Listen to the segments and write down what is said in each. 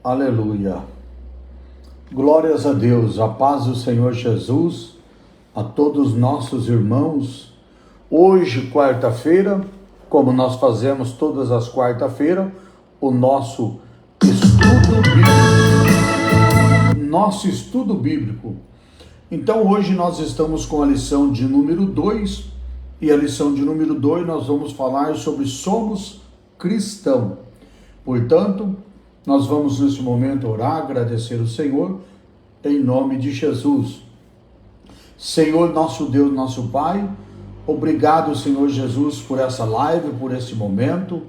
Aleluia. Glórias a Deus, a paz do Senhor Jesus, a todos nossos irmãos. Hoje, quarta-feira, como nós fazemos todas as quarta-feiras, o nosso estudo bíblico. Então, hoje nós estamos com a lição de número 2, e a lição de número 2 nós vamos falar sobre somos cristãos. Portanto, nós vamos nesse momento orar, agradecer o Senhor, em nome de Jesus. Senhor, nosso Deus, nosso Pai, obrigado, Senhor Jesus, por essa live, por esse momento.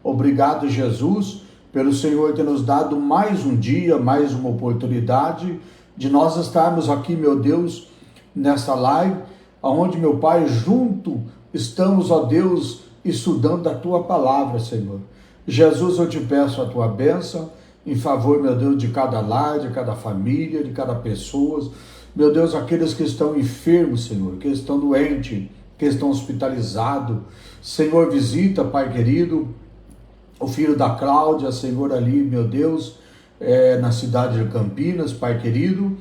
Obrigado, Jesus, pelo Senhor ter nos dado mais um dia, mais uma oportunidade de nós estarmos aqui, meu Deus, nessa live, onde, meu Pai, junto estamos, ó Deus, estudando a Tua Palavra, Senhor. Jesus, eu te peço a Tua bênção em favor, meu Deus, de cada lar, de cada família, de cada pessoa. Meu Deus, aqueles que estão enfermos, Senhor, que estão doentes, que estão hospitalizados. Senhor, visita, Pai querido, o filho da Cláudia, Senhor, ali, meu Deus, na cidade de Campinas, Pai querido,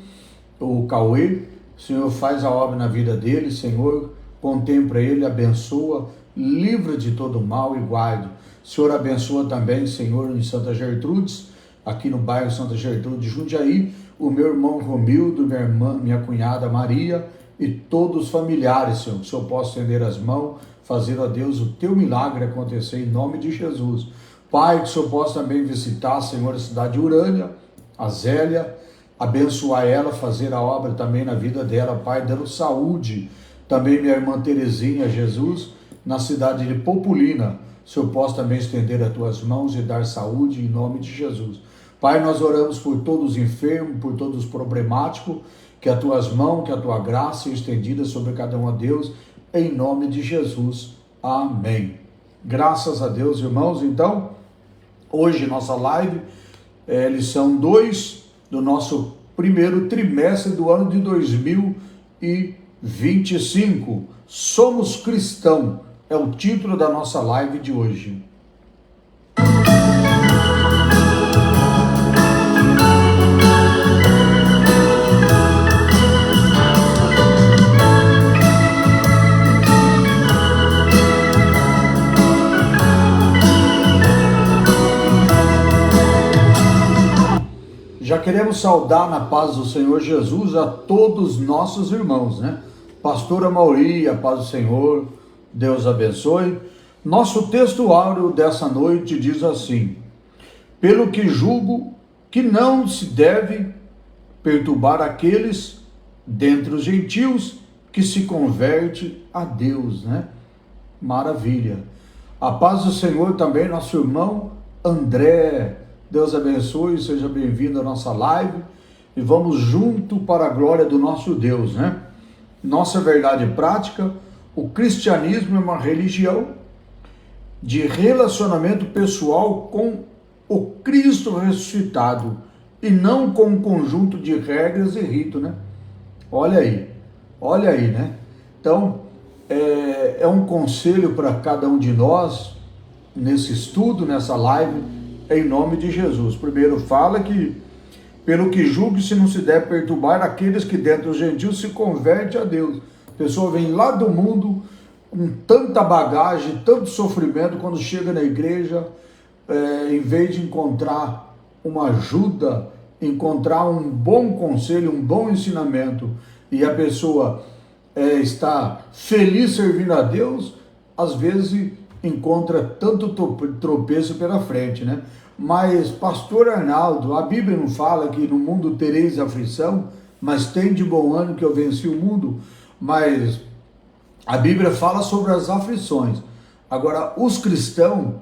o Cauê. Senhor, faz a obra na vida dele, Senhor, contempla ele, abençoa, livra de todo mal e guarde. Senhor, abençoa também, Senhor, em Santa Gertrudes, aqui no bairro Santa Gertrudes, Jundiaí, o meu irmão Romildo, minha cunhada Maria e todos os familiares, Senhor, que o Senhor possa estender as mãos, fazer, ó Deus, o teu milagre acontecer em nome de Jesus. Pai, que o Senhor possa também visitar, Senhor, a cidade de Urânia, a Zélia, abençoar ela, fazer a obra também na vida dela, Pai, dando saúde. Também minha irmã Terezinha, Jesus, na cidade de Populina, o Senhor possa também estender as tuas mãos e dar saúde em nome de Jesus. Pai, nós oramos por todos os enfermos, por todos os problemáticos, que as tuas mãos, que a tua graça seja estendida sobre cada um, a Deus, em nome de Jesus. Amém. Graças a Deus, irmãos. Então, hoje nossa live é lição 2 do nosso primeiro trimestre do ano de 2025. Somos cristãos, é o título da nossa live de hoje. Já queremos saudar na paz do Senhor Jesus a todos nossos irmãos, né? Pastora Mauri, a paz do Senhor, Deus abençoe. Nosso texto áureo dessa noite diz assim: pelo que julgo que não se deve perturbar aqueles dentre os gentios que se converte a Deus, né? Maravilha. A paz do Senhor também, nosso irmão André. Deus abençoe, seja bem-vindo à nossa live e vamos junto para a glória do nosso Deus, né? Nossa verdade prática: o cristianismo é uma religião de relacionamento pessoal com o Cristo ressuscitado e não com um conjunto de regras e ritos, né? Olha aí, né? Então, é um conselho para cada um de nós nesse estudo, nessa live, em nome de Jesus. Primeiro fala que, pelo que julgue, se não se deve perturbar aqueles que dentre os gentios se convertem a Deus. A pessoa vem lá do mundo com tanta bagagem, tanto sofrimento, quando chega na igreja, em vez de encontrar uma ajuda, encontrar um bom conselho, um bom ensinamento, e a pessoa está feliz servindo a Deus, às vezes encontra tanto tropeço pela frente, né? Mas, pastor Arnaldo, a Bíblia não fala que no mundo tereis aflição, mas tem de bom ânimo que eu venci o mundo? Mas a Bíblia fala sobre as aflições. Agora, os cristãos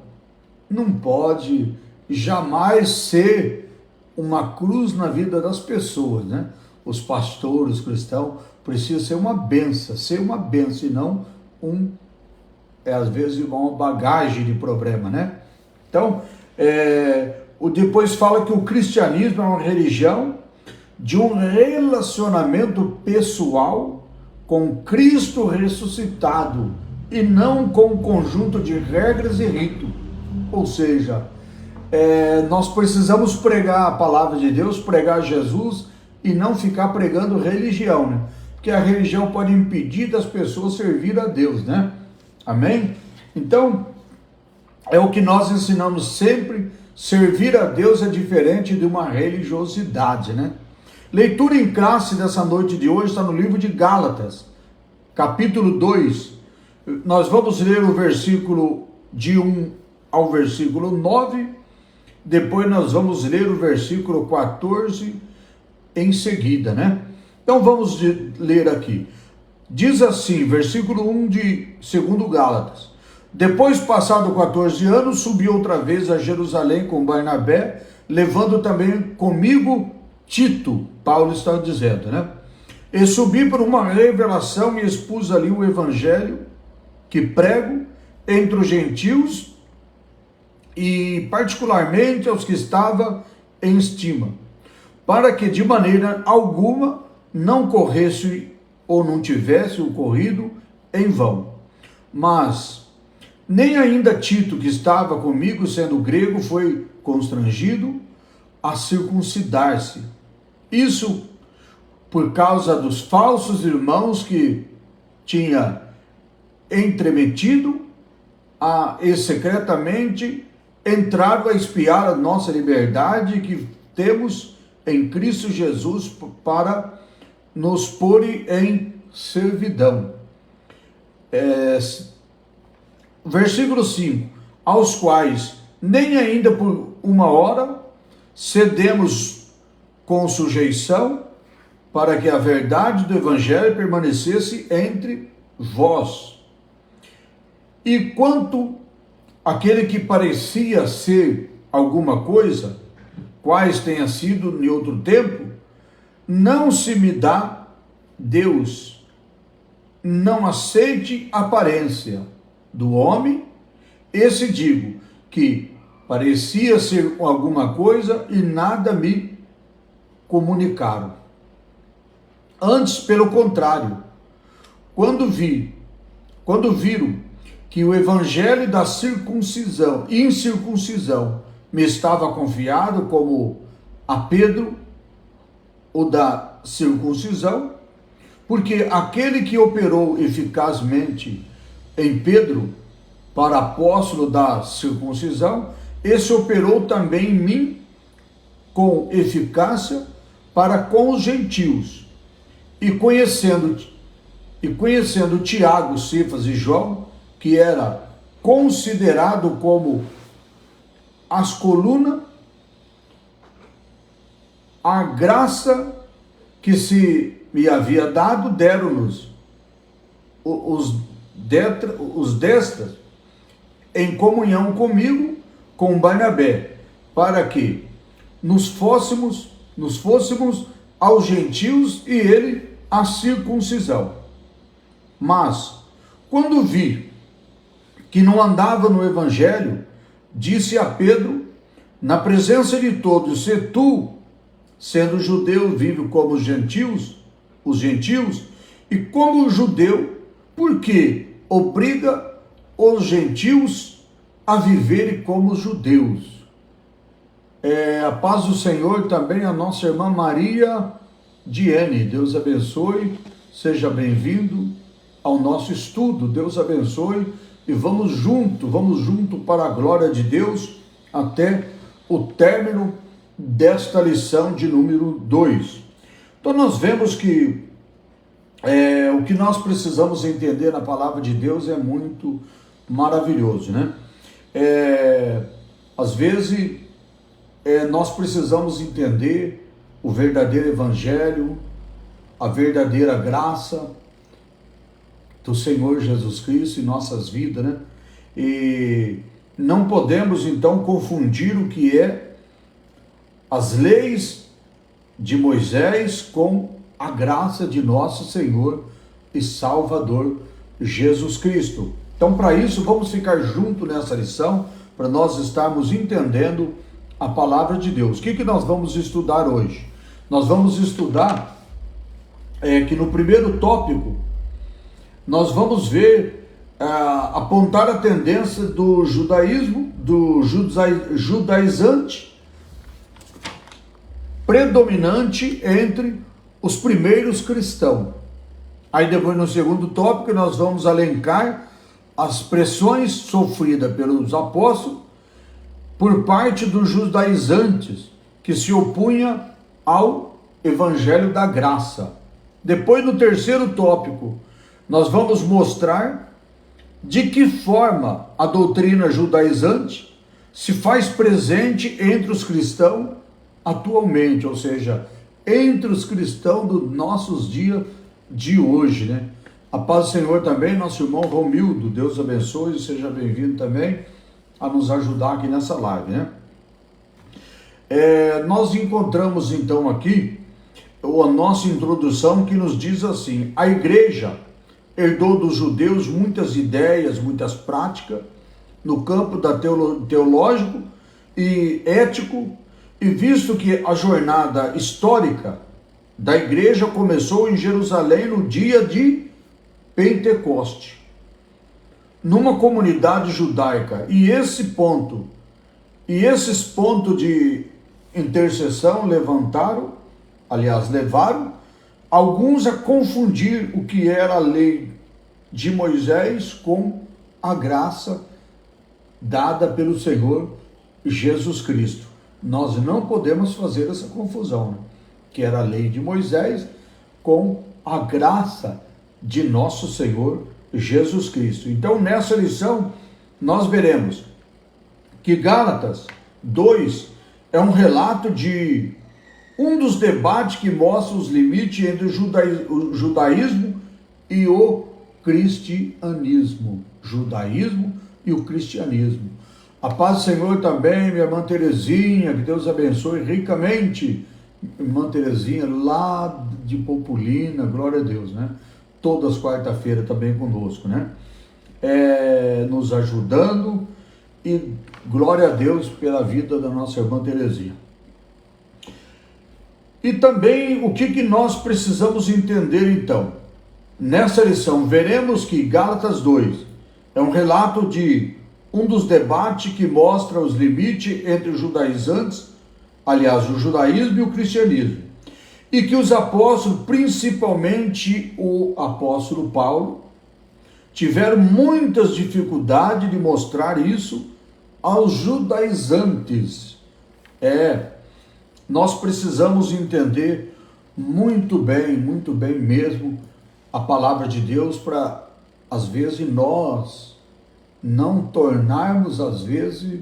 não pode jamais ser uma cruz na vida das pessoas, né? Os pastores, os cristãos, precisam ser uma bênção, e não às vezes uma bagagem de problema, né? Então, depois fala que o cristianismo é uma religião de um relacionamento pessoal com Cristo ressuscitado e não com um conjunto de regras e ritos. Ou seja, nós precisamos pregar a palavra de Deus, pregar Jesus e não ficar pregando religião, né? Porque a religião pode impedir das pessoas servir a Deus, né? Amém? Então, é o que nós ensinamos sempre, servir a Deus é diferente de uma religiosidade, né? Leitura em classe dessa noite de hoje está no livro de Gálatas, capítulo 2. Nós vamos ler o versículo de 1 ao versículo 9, depois nós vamos ler o versículo 14 em seguida, né? Então vamos ler aqui. Diz assim, versículo 1 de 2 Gálatas: Depois, passado 14 anos, subi outra vez a Jerusalém com Barnabé, levando também comigo Tito, Paulo está dizendo, né? E subi por uma revelação e expus ali o evangelho que prego entre os gentios e particularmente aos que estava em estima, para que de maneira alguma não corresse ou não tivesse ocorrido em vão. Mas nem ainda Tito, que estava comigo, sendo grego, foi constrangido a circuncidar-se. Isso por causa dos falsos irmãos que tinha entremetido e secretamente entrado a espiar a nossa liberdade que temos em Cristo Jesus para nos pôr em servidão. Versículo 5: Aos quais nem ainda por uma hora cedemos com sujeição, para que a verdade do evangelho permanecesse entre vós. E quanto àquele que parecia ser alguma coisa, quais tenha sido em outro tempo, não se me dá Deus, não aceite a aparência do homem, esse digo, que parecia ser alguma coisa e nada me comunicaram. Antes, pelo contrário, quando viram que o evangelho da incircuncisão me estava confiado, como a Pedro o da circuncisão, porque aquele que operou eficazmente em Pedro para apóstolo da circuncisão, esse operou também em mim com eficácia para com os gentios. E conhecendo Tiago, Cefas e João, que era considerado como as colunas, a graça que se me havia dado, deram-nos os destras em comunhão comigo, com Barnabé, para que nos fôssemos aos gentios e ele a circuncisão. Mas, quando vi que não andava no evangelho, disse a Pedro, na presença de todos: se tu, sendo judeu, vive como os gentios, e como judeu, por que obriga os gentios a viverem como os judeus? A paz do Senhor também a nossa irmã Maria Diene, Deus abençoe, seja bem-vindo ao nosso estudo, Deus abençoe, e vamos junto para a glória de Deus, até o término desta lição de número 2. Então nós vemos que o que nós precisamos entender na palavra de Deus é muito maravilhoso, né? Às vezes nós precisamos entender o verdadeiro evangelho, a verdadeira graça do Senhor Jesus Cristo em nossas vidas, né? E não podemos então confundir o que é as leis de Moisés com a graça de nosso Senhor e Salvador Jesus Cristo. Então, para isso, vamos ficar junto nessa lição, para nós estarmos entendendo a palavra de Deus. O que nós vamos estudar hoje? Nós vamos estudar que no primeiro tópico, nós vamos ver apontar a tendência do judaísmo, do judaizante predominante entre os primeiros cristãos. Aí depois, no segundo tópico, nós vamos elencar as pressões sofridas pelos apóstolos por parte dos judaizantes, que se opunha ao evangelho da graça. Depois, no terceiro tópico, nós vamos mostrar de que forma a doutrina judaizante se faz presente entre os cristãos atualmente, ou seja, entre os cristãos dos nossos dias de hoje, né? A paz do Senhor também, nosso irmão Romildo, Deus abençoe e seja bem-vindo também a nos ajudar aqui nessa live, né? Nós encontramos então aqui a nossa introdução que nos diz assim: a igreja herdou dos judeus muitas ideias, muitas práticas no campo da teológico e ético, e visto que a jornada histórica da igreja começou em Jerusalém no dia de Pentecoste, numa comunidade judaica, e esses pontos de intercessão levaram alguns a confundir o que era a lei de Moisés com a graça dada pelo Senhor Jesus Cristo. Nós não podemos fazer essa confusão, né? Que era a lei de Moisés com a graça de nosso Senhor Jesus Cristo. Então, nessa lição, nós veremos que Gálatas 2 é um relato de um dos debates que mostra os limites entre o judaísmo e o cristianismo. Judaísmo e o cristianismo. A paz do Senhor também, minha irmã Terezinha, que Deus abençoe ricamente. Irmã Terezinha, lá de Popolina, glória a Deus, né? Todas as quarta-feiras também conosco, né? Nos ajudando, e glória a Deus pela vida da nossa irmã Terezinha. E também o que nós precisamos entender então? Nessa lição, veremos que Gálatas 2 é um relato de um dos debates que mostra os limites entre os judaizantes, aliás, o judaísmo e o cristianismo, e que os apóstolos, principalmente o apóstolo Paulo, tiveram muitas dificuldades de mostrar isso aos judaizantes. Nós precisamos entender muito bem mesmo a palavra de Deus para, às vezes, nós não tornarmos, às vezes,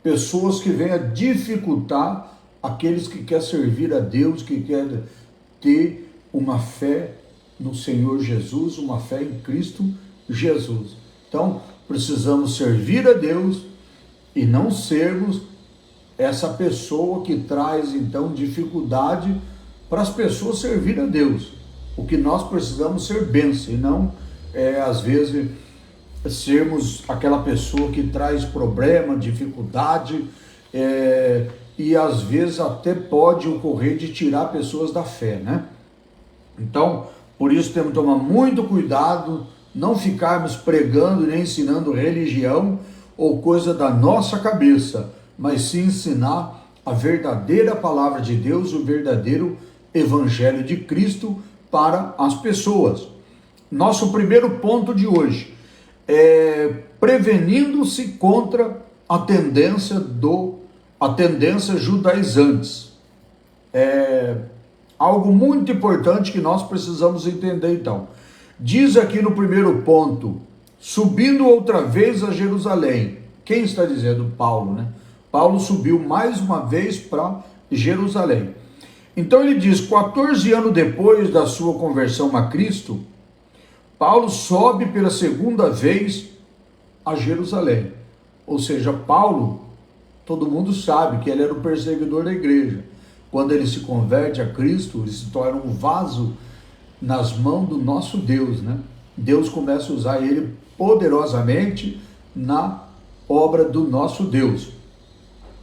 pessoas que venham a dificultar aqueles que querem servir a Deus, que querem ter uma fé no Senhor Jesus, uma fé em Cristo Jesus. Então, precisamos servir a Deus e não sermos essa pessoa que traz, então, dificuldade para as pessoas servir a Deus. O que nós precisamos ser bênção, e não, às vezes, sermos aquela pessoa que traz problema, dificuldade, e às vezes até pode ocorrer de tirar pessoas da fé, né? Então, por isso temos que tomar muito cuidado, não ficarmos pregando nem ensinando religião ou coisa da nossa cabeça, mas sim ensinar a verdadeira palavra de Deus, o verdadeiro evangelho de Cristo para as pessoas. Nosso primeiro ponto de hoje é prevenindo-se contra a tendência judaizantes. Algo muito importante que nós precisamos entender então. Diz aqui no primeiro ponto, subindo outra vez a Jerusalém. Quem está dizendo? Paulo, né? Paulo subiu mais uma vez para Jerusalém. Então ele diz, 14 anos depois da sua conversão a Cristo, Paulo sobe pela segunda vez a Jerusalém. Ou seja, Paulo, todo mundo sabe que ele era o perseguidor da igreja. Quando ele se converte a Cristo, ele se torna um vaso nas mãos do nosso Deus, né? Deus começa a usar ele poderosamente na obra do nosso Deus.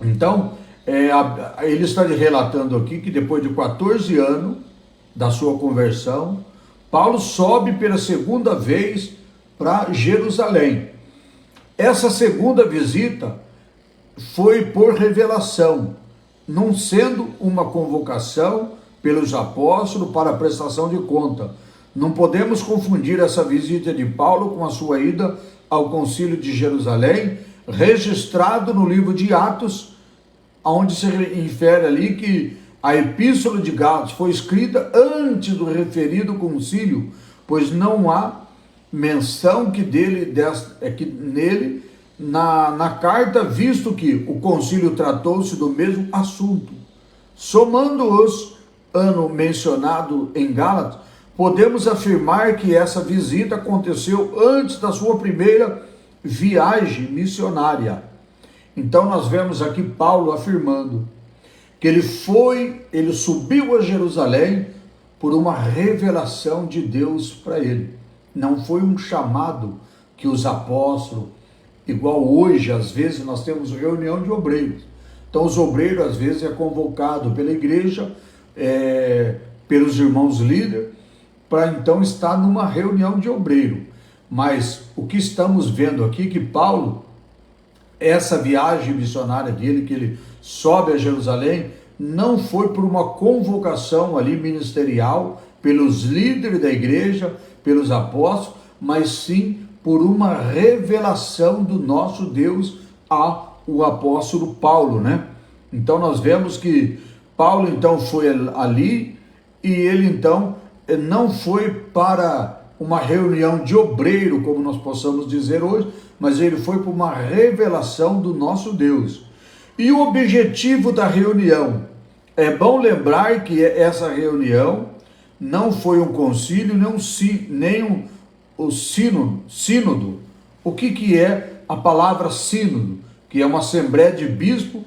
Então, ele está relatando aqui que depois de 14 anos da sua conversão, Paulo sobe pela segunda vez para Jerusalém. Essa segunda visita foi por revelação, não sendo uma convocação pelos apóstolos para a prestação de conta. Não podemos confundir essa visita de Paulo com a sua ida ao concílio de Jerusalém, registrado no livro de Atos, onde se infere ali que a epístola de Gálatas foi escrita antes do referido concílio, pois não há menção que nele na carta, visto que o concílio tratou-se do mesmo assunto. Somando os anos mencionados em Gálatas, podemos afirmar que essa visita aconteceu antes da sua primeira viagem missionária. Então nós vemos aqui Paulo afirmando que ele subiu a Jerusalém por uma revelação de Deus para ele. Não foi um chamado que os apóstolos, igual hoje, às vezes nós temos reunião de obreiros. Então os obreiros às vezes é convocado pela igreja, pelos irmãos líderes, para então estar numa reunião de obreiro. Mas o que estamos vendo aqui, que Paulo, essa viagem missionária dele, que ele sobe a Jerusalém, não foi por uma convocação ali ministerial, pelos líderes da igreja, pelos apóstolos, mas sim por uma revelação do nosso Deus ao apóstolo Paulo, né? Então nós vemos que Paulo então foi ali e ele então não foi para uma reunião de obreiro, como nós possamos dizer hoje, mas ele foi para uma revelação do nosso Deus. E o objetivo da reunião, é bom lembrar que essa reunião não foi um concílio, nem um sínodo. O que é a palavra sínodo? Que é uma assembleia de bispos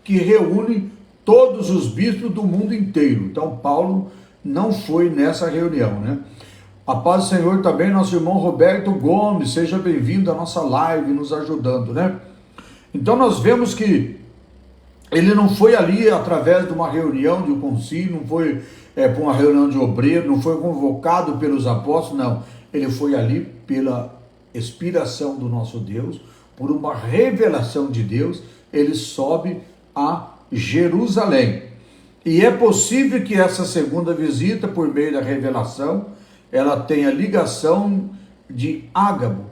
que reúne todos os bispos do mundo inteiro. Então Paulo não foi nessa reunião, né? A paz do Senhor também, nosso irmão Roberto Gomes, seja bem-vindo à nossa live, nos ajudando, né? Então nós vemos que ele não foi ali através de uma reunião de um concílio, não foi para uma reunião de obreiro, não foi convocado pelos apóstolos, não. Ele foi ali pela inspiração do nosso Deus, por uma revelação de Deus, ele sobe a Jerusalém. E é possível que essa segunda visita, por meio da revelação, ela tenha ligação de Ágabo.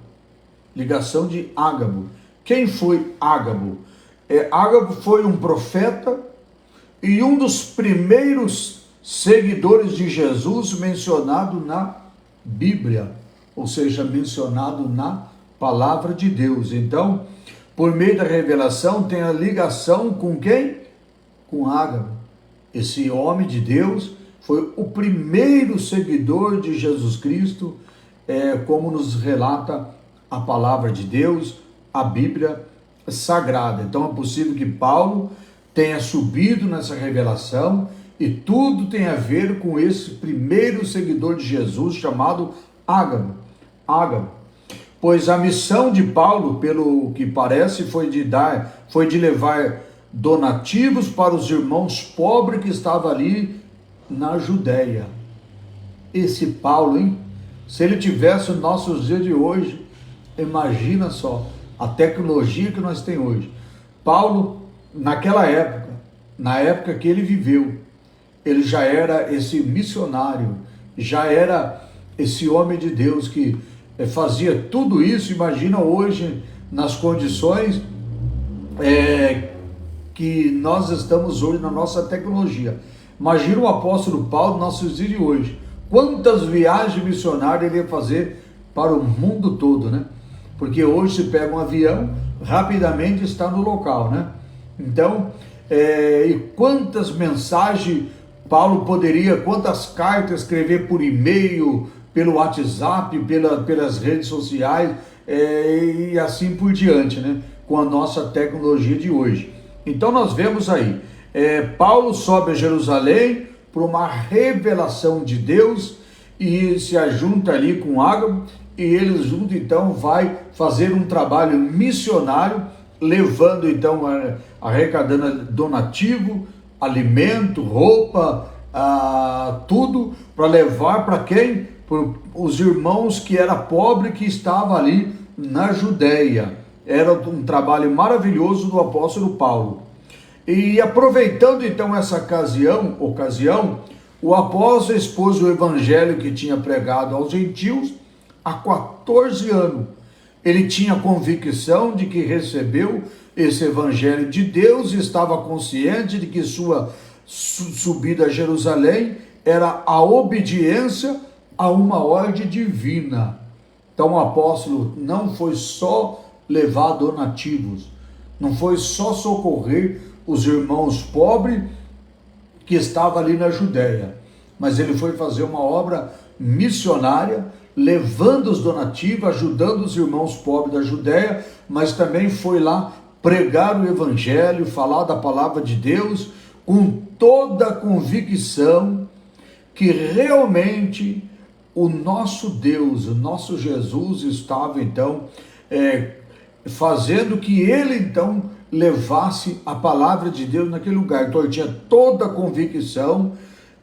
Ligação de Ágabo. Quem foi Ágabo? Ágabo foi um profeta e um dos primeiros seguidores de Jesus mencionado na Bíblia, ou seja, mencionado na palavra de Deus. Então, por meio da revelação, tem a ligação com quem? Com Ágabo. Esse homem de Deus foi o primeiro seguidor de Jesus Cristo, como nos relata a palavra de Deus, a Bíblia Sagrada. Então é possível que Paulo tenha subido nessa revelação e tudo tem a ver com esse primeiro seguidor de Jesus chamado Ágabo. Pois a missão de Paulo, pelo que parece, foi de levar donativos para os irmãos pobres que estavam ali na Judéia. Esse Paulo, hein? Se ele tivesse os nossos dias de hoje, imagina só a tecnologia que nós temos hoje. Paulo, naquela época, na época que ele viveu, ele já era esse missionário, já era esse homem de Deus que fazia tudo isso. Imagina hoje, nas condições que nós estamos hoje na nossa tecnologia. Imagina o apóstolo Paulo, nossos dias de hoje. Quantas viagens missionárias ele ia fazer para o mundo todo, né? Porque hoje se pega um avião, rapidamente está no local, né? Então, e quantas mensagens Paulo poderia, quantas cartas escrever por e-mail, pelo WhatsApp, pelas redes sociais, e assim por diante, né? Com a nossa tecnologia de hoje. Então nós vemos aí, Paulo sobe a Jerusalém por uma revelação de Deus e se ajunta ali com Ágabo, e eles juntos então vai fazer um trabalho missionário, levando então, arrecadando donativo, alimento, roupa, tudo para levar para quem? por os irmãos que era pobre, que estava ali na Judéia. Era um trabalho maravilhoso do apóstolo Paulo. E aproveitando então essa ocasião, o apóstolo expôs o evangelho que tinha pregado aos gentios há 14 anos. Ele tinha convicção de que recebeu esse evangelho de Deus e estava consciente de que sua subida a Jerusalém era a obediência a uma ordem divina. Então o apóstolo não foi só levar donativos, não foi só socorrer os irmãos pobres que estavam ali na Judéia, mas ele foi fazer uma obra missionária, levando os donativos, ajudando os irmãos pobres da Judéia, mas também foi lá pregar o evangelho, falar da palavra de Deus, com toda a convicção que realmente o nosso Deus, o nosso Jesus estava então fazendo que ele então levasse a palavra de Deus naquele lugar. Então ele tinha toda a convicção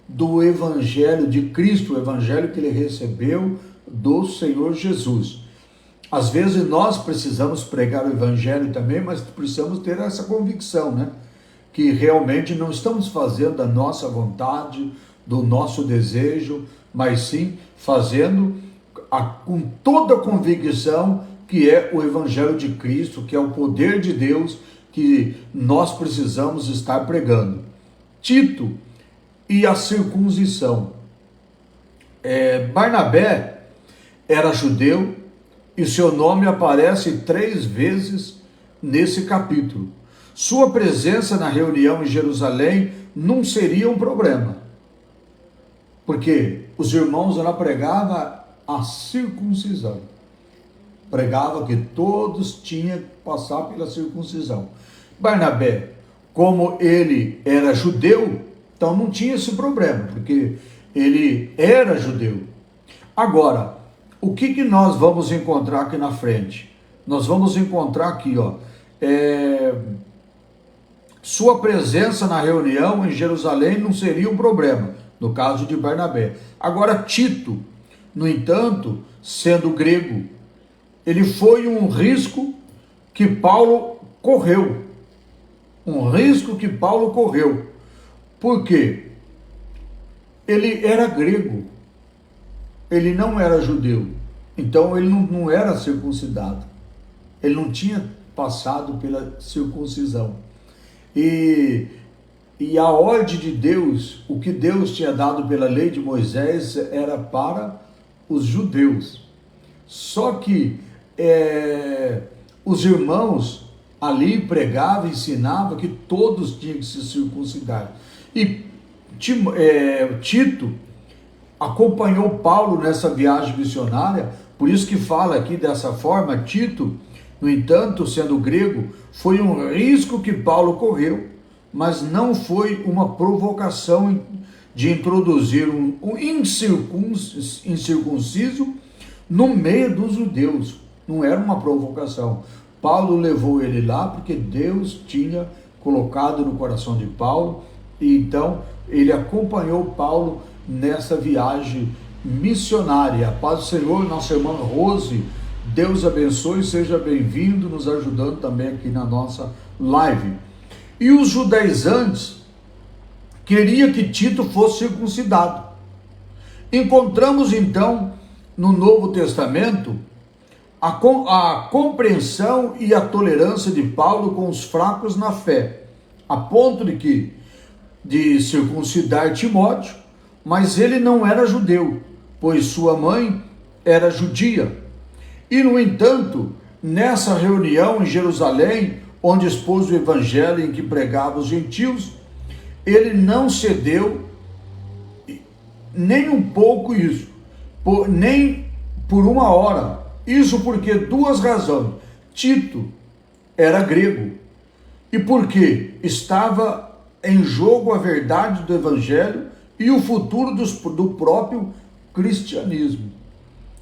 do evangelho de Cristo, o evangelho que ele recebeu do Senhor Jesus. Às vezes nós precisamos pregar o evangelho também, mas precisamos ter essa convicção, né? Que realmente não estamos fazendo da nossa vontade, do nosso desejo, mas sim fazendo com toda a convicção que é o evangelho de Cristo, que é o poder de Deus que nós precisamos estar pregando. Tito e a circuncisão. Barnabé era judeu e seu nome aparece 3 vezes nesse capítulo. Sua presença na reunião em Jerusalém não seria um problema, porque os irmãos lá pregavam a circuncisão. Pregava que todos tinham que passar pela circuncisão. Barnabé, como ele era judeu, então não tinha esse problema, porque ele era judeu. Agora, o que nós vamos encontrar aqui na frente? Nós vamos encontrar aqui, sua presença na reunião em Jerusalém não seria um problema, no caso de Barnabé. Agora, Tito, no entanto, sendo grego, ele foi um risco que Paulo correu. Um risco que Paulo correu. Por quê? Ele era grego. Ele não era judeu. Então ele não era circuncidado. Ele não tinha passado pela circuncisão. E a ordem de Deus, o que Deus tinha dado pela lei de Moisés, era para os judeus. Só que os irmãos ali pregavam, ensinavam que todos tinham que se circuncidar. E Tito acompanhou Paulo nessa viagem missionária, por isso que fala aqui dessa forma. Tito, no entanto, sendo grego, foi um risco que Paulo correu, mas não foi uma provocação de introduzir um incircunciso no meio dos judeus. Não era uma provocação. Paulo levou ele lá porque Deus tinha colocado no coração de Paulo, e então ele acompanhou Paulo nessa viagem missionária. A paz do Senhor, nossa irmã Rose, Deus abençoe, seja bem-vindo, nos ajudando também aqui na nossa live. E os judaizantes queriam que Tito fosse circuncidado. Encontramos então no Novo Testamento a compreensão e a tolerância de Paulo com os fracos na fé, a ponto de circuncidar Timóteo, mas ele não era judeu, pois sua mãe era judia. E, no entanto, nessa reunião em Jerusalém, onde expôs o evangelho em que pregava os gentios, ele não cedeu nem um pouco isso, nem por uma hora. Isso porque 2 razões. Tito era grego e porque estava em jogo a verdade do evangelho e o futuro do próprio cristianismo.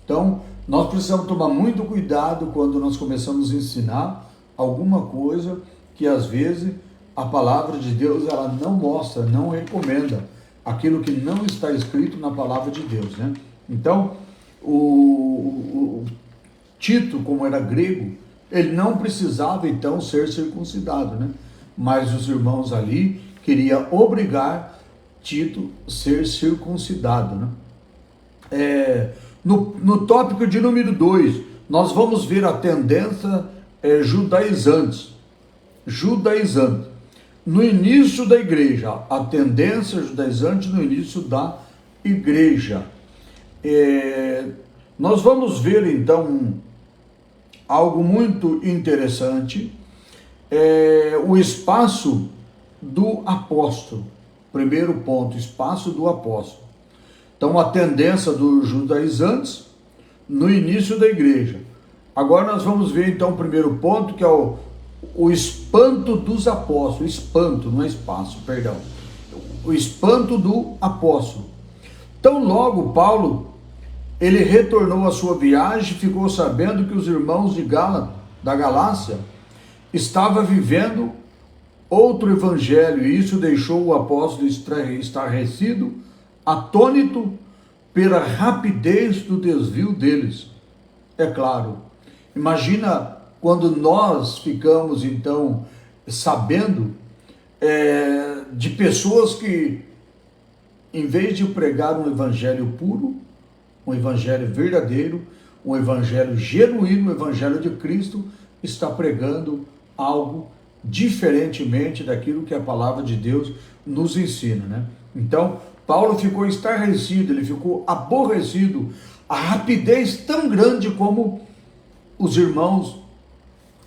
Então, nós precisamos tomar muito cuidado quando nós começamos a ensinar alguma coisa que às vezes a palavra de Deus ela não mostra, não recomenda aquilo que não está escrito na palavra de Deus, né? Então, o Tito, como era grego, ele não precisava então ser circuncidado, né? Mas os irmãos ali queriam obrigar Tito a ser circuncidado, né? No tópico de número 2, nós vamos ver a tendência judaizante. No início da igreja, a tendência judaizante no início da igreja. Nós vamos ver então algo muito interessante, o espaço do apóstolo. Primeiro ponto, espaço do apóstolo. Então, a tendência dos judaizantes no início da igreja. Agora nós vamos ver então o primeiro ponto, que é o espanto dos apóstolos. Espanto, não é espaço, perdão. O espanto do apóstolo. Então, logo Paulo, ele retornou à sua viagem e ficou sabendo que os irmãos da Galácia estavam vivendo outro evangelho, e isso deixou o apóstolo estarrecido, atônito pela rapidez do desvio deles. É claro, imagina quando nós ficamos então sabendo de pessoas que, em vez de pregar um evangelho puro, um evangelho verdadeiro, um evangelho genuíno, o evangelho de Cristo, está pregando algo diferentemente daquilo que a palavra de Deus nos ensina, né? Então, Paulo ficou estarrecido, ele ficou aborrecido, a rapidez tão grande como os irmãos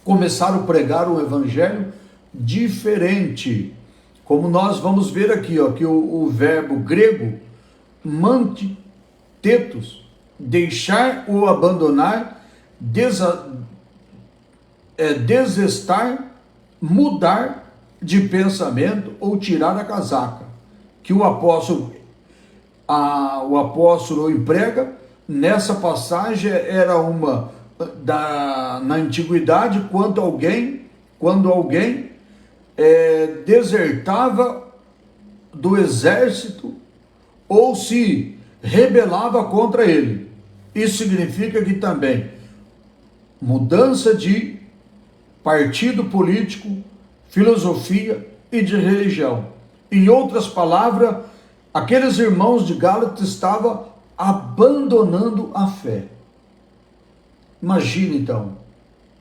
começaram a pregar um evangelho diferente. Como nós vamos ver aqui, ó, que o verbo grego, tetos, deixar ou abandonar, desestar, mudar de pensamento ou tirar a casaca, que o apóstolo emprega nessa passagem. Era uma na antiguidade, quando alguém desertava do exército ou se rebelava contra ele. Isso significa que também mudança de partido político, filosofia e de religião. Em outras palavras, aqueles irmãos de Gálatas estavam abandonando a fé. Imagina então,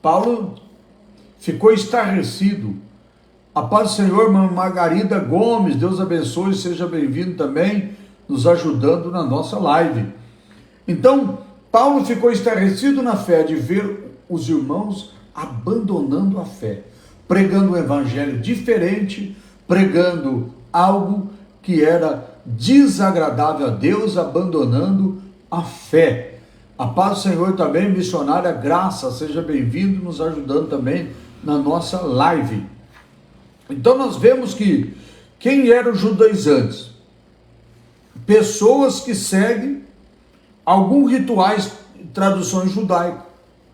Paulo ficou estarrecido. A paz do Senhor, Margarida Gomes, Deus abençoe, seja bem-vindo também, nos ajudando na nossa live. Então, Paulo ficou estarrecido na fé de ver os irmãos abandonando a fé, pregando um evangelho diferente, pregando algo que era desagradável a Deus, abandonando a fé. A paz do Senhor também, missionária Graça, seja bem-vindo, nos ajudando também na nossa live. Então nós vemos que quem eram os judaizantes? Pessoas que seguem alguns rituais, traduções judaicas,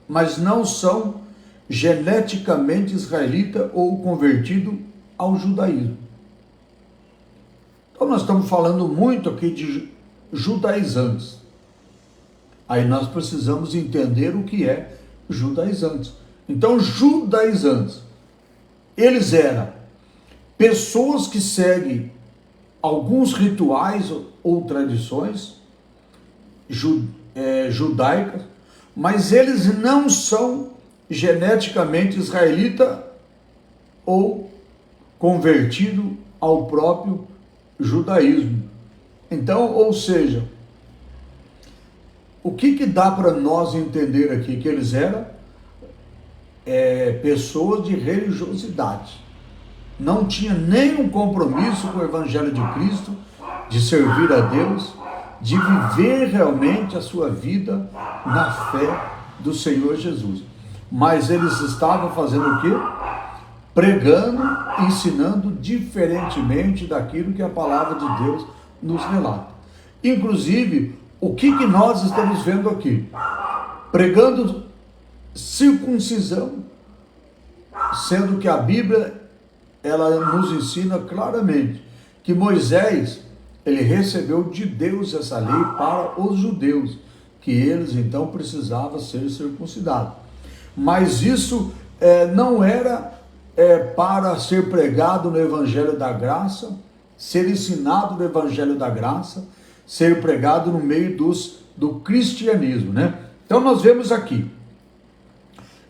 mas não são geneticamente israelita ou convertido ao judaísmo. Então nós estamos falando muito aqui de judaizantes. Aí nós precisamos entender o que é judaizantes. Então, judaizantes, eles eram pessoas que seguem alguns rituais ou tradições judaicas, mas eles não são geneticamente israelita ou convertido ao próprio judaísmo. Então, ou seja, o que dá para nós entender aqui? Que eles eram pessoas de religiosidade. Não tinha nenhum compromisso com o Evangelho de Cristo, de servir a Deus, de viver realmente a sua vida na fé do Senhor Jesus. Mas eles estavam fazendo o quê? Pregando, ensinando diferentemente daquilo que a palavra de Deus nos relata. Inclusive, o que nós estamos vendo aqui? Pregando circuncisão, sendo que a Bíblia, ela nos ensina claramente que Moisés, ele recebeu de Deus essa lei para os judeus, que eles então precisavam ser circuncidados. Mas isso não era para ser pregado no Evangelho da Graça, ser ensinado no Evangelho da Graça, ser pregado no meio do cristianismo, né? Então nós vemos aqui,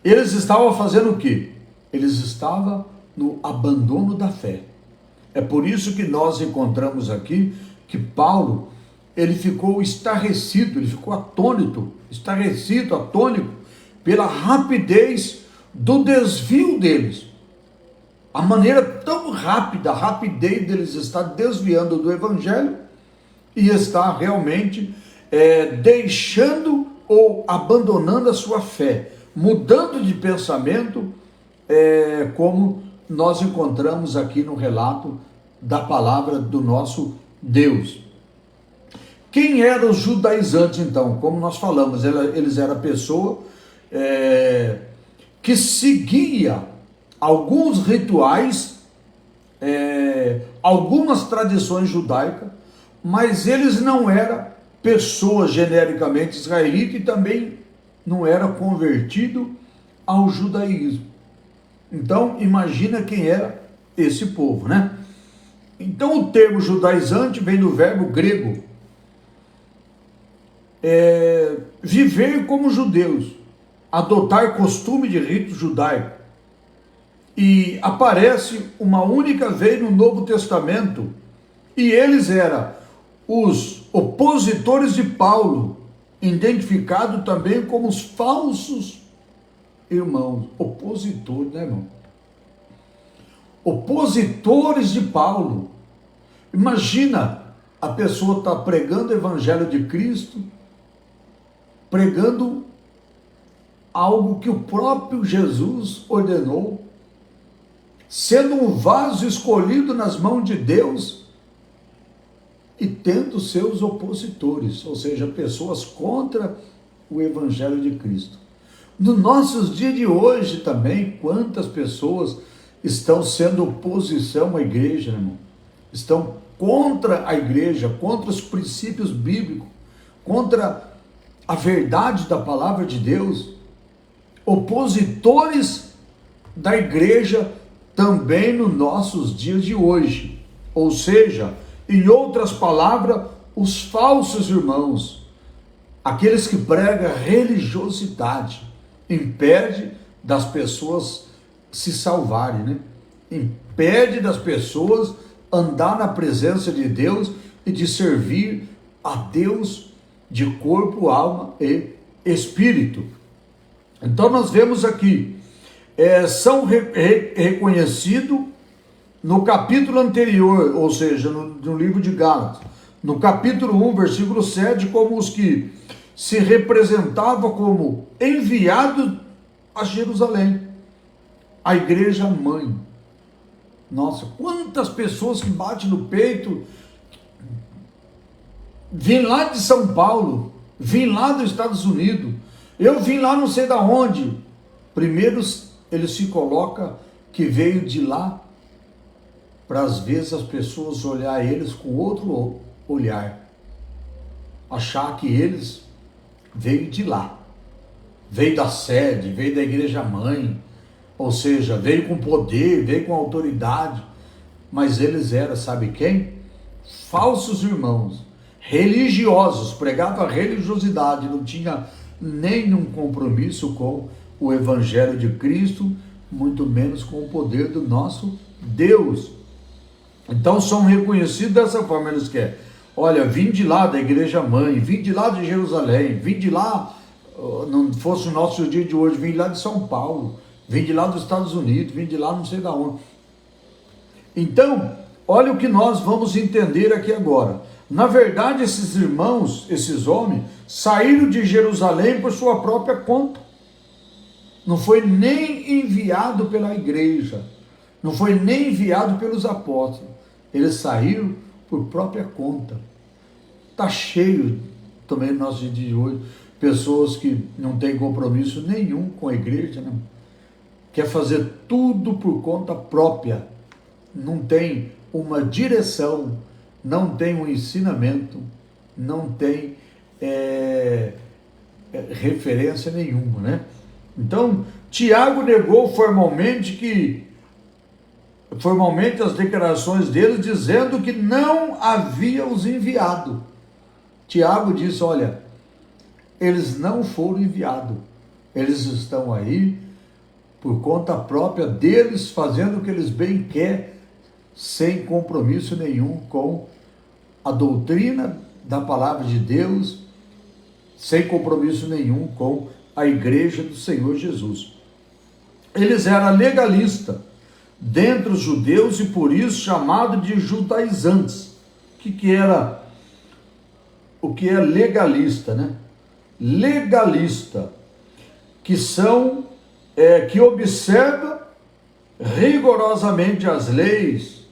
eles estavam fazendo o quê? Eles estavam no abandono da fé. É por isso que nós encontramos aqui que Paulo, ele ficou estarrecido, ele ficou atônito, estarrecido, atônito, pela rapidez do desvio deles. A maneira tão rápida, a rapidez deles estar desviando do Evangelho e estar realmente deixando ou abandonando a sua fé, mudando de pensamento, como nós encontramos aqui no relato da palavra do nosso Deus. Quem eram os judaizantes então? Como nós falamos, eles eram pessoa que seguia alguns rituais, algumas tradições judaicas, mas eles não eram pessoas genericamente israelitas e também não era convertido ao judaísmo. Então imagina quem era esse povo, né? Então o termo judaizante vem do verbo grego viver como judeus, adotar costume de rito judaico, e aparece uma única vez no Novo Testamento, e eles eram os opositores de Paulo, identificado também como os falsos irmãos. Opositores, né, irmão? Opositores de Paulo. Imagina, a pessoa está pregando o Evangelho de Cristo, pregando algo que o próprio Jesus ordenou, sendo um vaso escolhido nas mãos de Deus e tendo seus opositores, ou seja, pessoas contra o Evangelho de Cristo. Nos nossos dias de hoje também, quantas pessoas estão sendo oposição à igreja, irmão? Estão contra a igreja, contra os princípios bíblicos, contra a verdade da palavra de Deus, opositores da igreja também nos nossos dias de hoje. Ou seja, em outras palavras, os falsos irmãos, aqueles que pregam religiosidade, impede das pessoas se salvarem, né? Impede das pessoas andar na presença de Deus e de servir a Deus de corpo, alma e espírito. Então nós vemos aqui, são reconhecidos no capítulo anterior, ou seja, no livro de Gálatas, no capítulo 1, versículo 7, como os que se representavam como enviados a Jerusalém, a igreja mãe. Nossa, quantas pessoas que batem no peito, vim lá de São Paulo, vim lá dos Estados Unidos, eu vim lá não sei da onde. Primeiro ele se coloca que veio de lá, para às vezes as pessoas olhar eles com outro olhar, achar que eles veio de lá, veio da sede, veio da igreja mãe, ou seja, veio com poder, veio com autoridade, mas eles eram, sabe quem? Falsos irmãos, religiosos, pregavam a religiosidade, não tinha nenhum compromisso com o Evangelho de Cristo, muito menos com o poder do nosso Deus. Então são reconhecidos dessa forma, eles querem. Olha, vim de lá da igreja mãe, vim de lá de Jerusalém, vim de lá, não fosse o nosso dia de hoje, vim lá de São Paulo, vim de lá dos Estados Unidos, vim de lá não sei da onde. Então, olha o que nós vamos entender aqui agora. Na verdade, esses irmãos, esses homens, saíram de Jerusalém por sua própria conta. Não foi nem enviado pela igreja, não foi nem enviado pelos apóstolos. Eles saíram por própria conta. Está cheio também no nosso dia de hoje, pessoas que não têm compromisso nenhum com a igreja, né? Quer fazer tudo por conta própria, não tem uma direção, não tem um ensinamento, não tem referência nenhuma, né? Então, Tiago negou formalmente as declarações deles, dizendo que não havia os enviado. Tiago disse, olha, eles não foram enviados, eles estão aí por conta própria deles, fazendo o que eles bem querem, sem compromisso nenhum com a doutrina da palavra de Deus, sem compromisso nenhum com a igreja do Senhor Jesus. Eles eram legalistas dentre os judeus e por isso chamado de judaizantes. O que é legalista, né? Legalista, que observa rigorosamente as leis,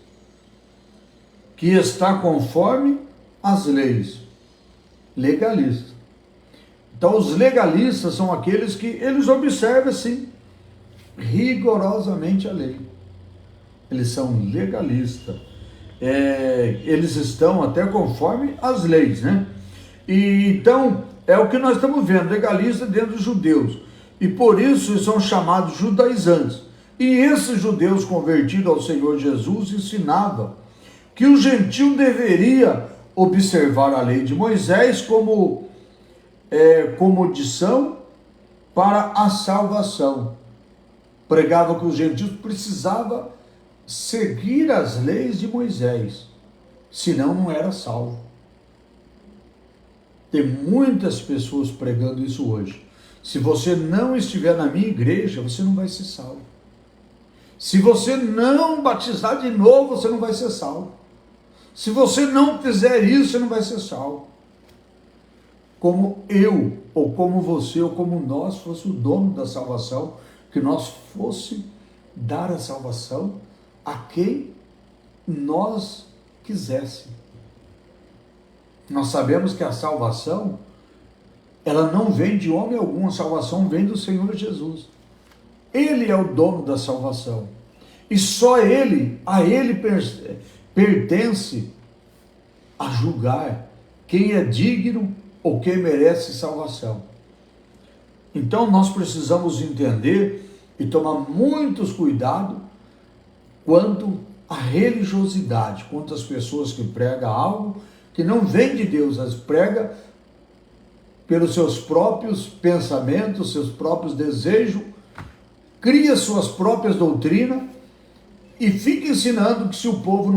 que está conforme as leis. Legalista. Então, os legalistas são aqueles que eles observam, sim, rigorosamente a lei. Eles são legalistas. Eles estão até conforme as leis, né? E então, é o que nós estamos vendo, legalistas dentro dos judeus. E por isso eles são chamados judaizantes. E esses judeus convertidos ao Senhor Jesus ensinavam que o gentio deveria observar a lei de Moisés como condição para a salvação. Pregava que os gentios precisavam seguir as leis de Moisés, senão não era salvo. Tem muitas pessoas pregando isso hoje. Se você não estiver na minha igreja, você não vai ser salvo. Se você não batizar de novo, você não vai ser salvo. Se você não fizer isso, você não vai ser salvo. Como eu, ou como você, ou como nós fosse o dono da salvação, que nós fosse dar a salvação a quem nós quiséssemos. Nós sabemos que a salvação, ela não vem de homem algum, a salvação vem do Senhor Jesus. Ele é o dono da salvação. E só a Ele pertence a julgar quem é digno ou quem merece salvação. Então nós precisamos entender e tomar muitos cuidados quanto à religiosidade, quanto às pessoas que pregam algo que não vem de Deus, as pregam pelos seus próprios pensamentos, seus próprios desejos, cria suas próprias doutrinas e fica ensinando que se o povo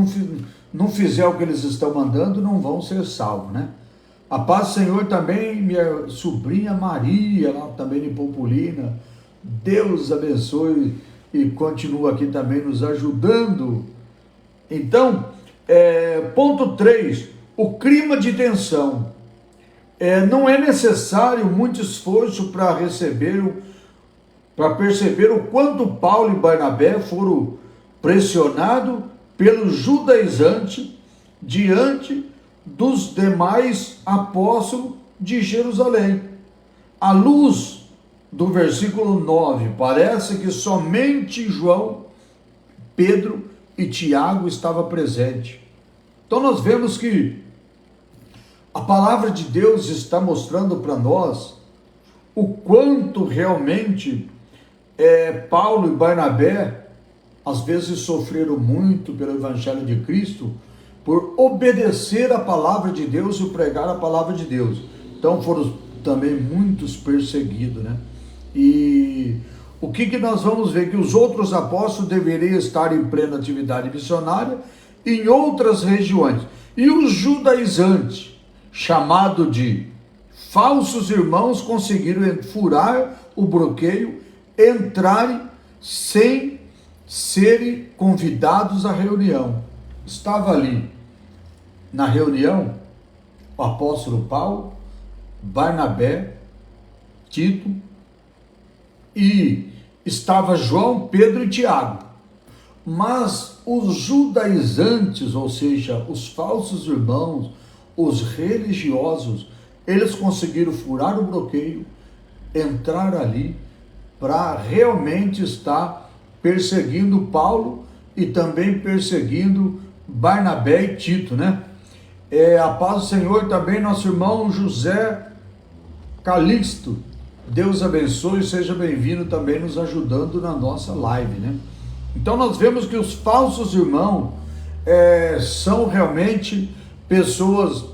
não fizer o que eles estão mandando, não vão ser salvos, né? A paz do Senhor também, minha sobrinha Maria, lá também em Pompolina, Deus abençoe e continua aqui também nos ajudando. Então, ponto 3, o clima de tensão. Não é necessário muito esforço para perceber o quanto Paulo e Barnabé foram pressionados pelo judaizante diante dos demais apóstolos de Jerusalém. À luz do versículo 9, parece que somente João, Pedro e Tiago estavam presentes. Então nós vemos que a palavra de Deus está mostrando para nós o quanto realmente Paulo e Barnabé às vezes sofreram muito pelo Evangelho de Cristo por obedecer a palavra de Deus e pregar a palavra de Deus. Então foram também muitos perseguidos, né? E o que nós vamos ver? Que os outros apóstolos deveriam estar em plena atividade missionária em outras regiões. E os judaizantes, chamado de falsos irmãos, conseguiram furar o bloqueio, entrarem sem serem convidados à reunião. Estava ali na reunião o apóstolo Paulo, Barnabé, Tito, e estava João, Pedro e Tiago. Mas os judaizantes, ou seja, os falsos irmãos, os religiosos, eles conseguiram furar o bloqueio, entrar ali para realmente estar perseguindo Paulo e também perseguindo Barnabé e Tito, né? A paz do Senhor também, nosso irmão José Calixto. Deus abençoe, seja bem-vindo também nos ajudando na nossa live, né? Então nós vemos que os falsos irmãos são realmente pessoas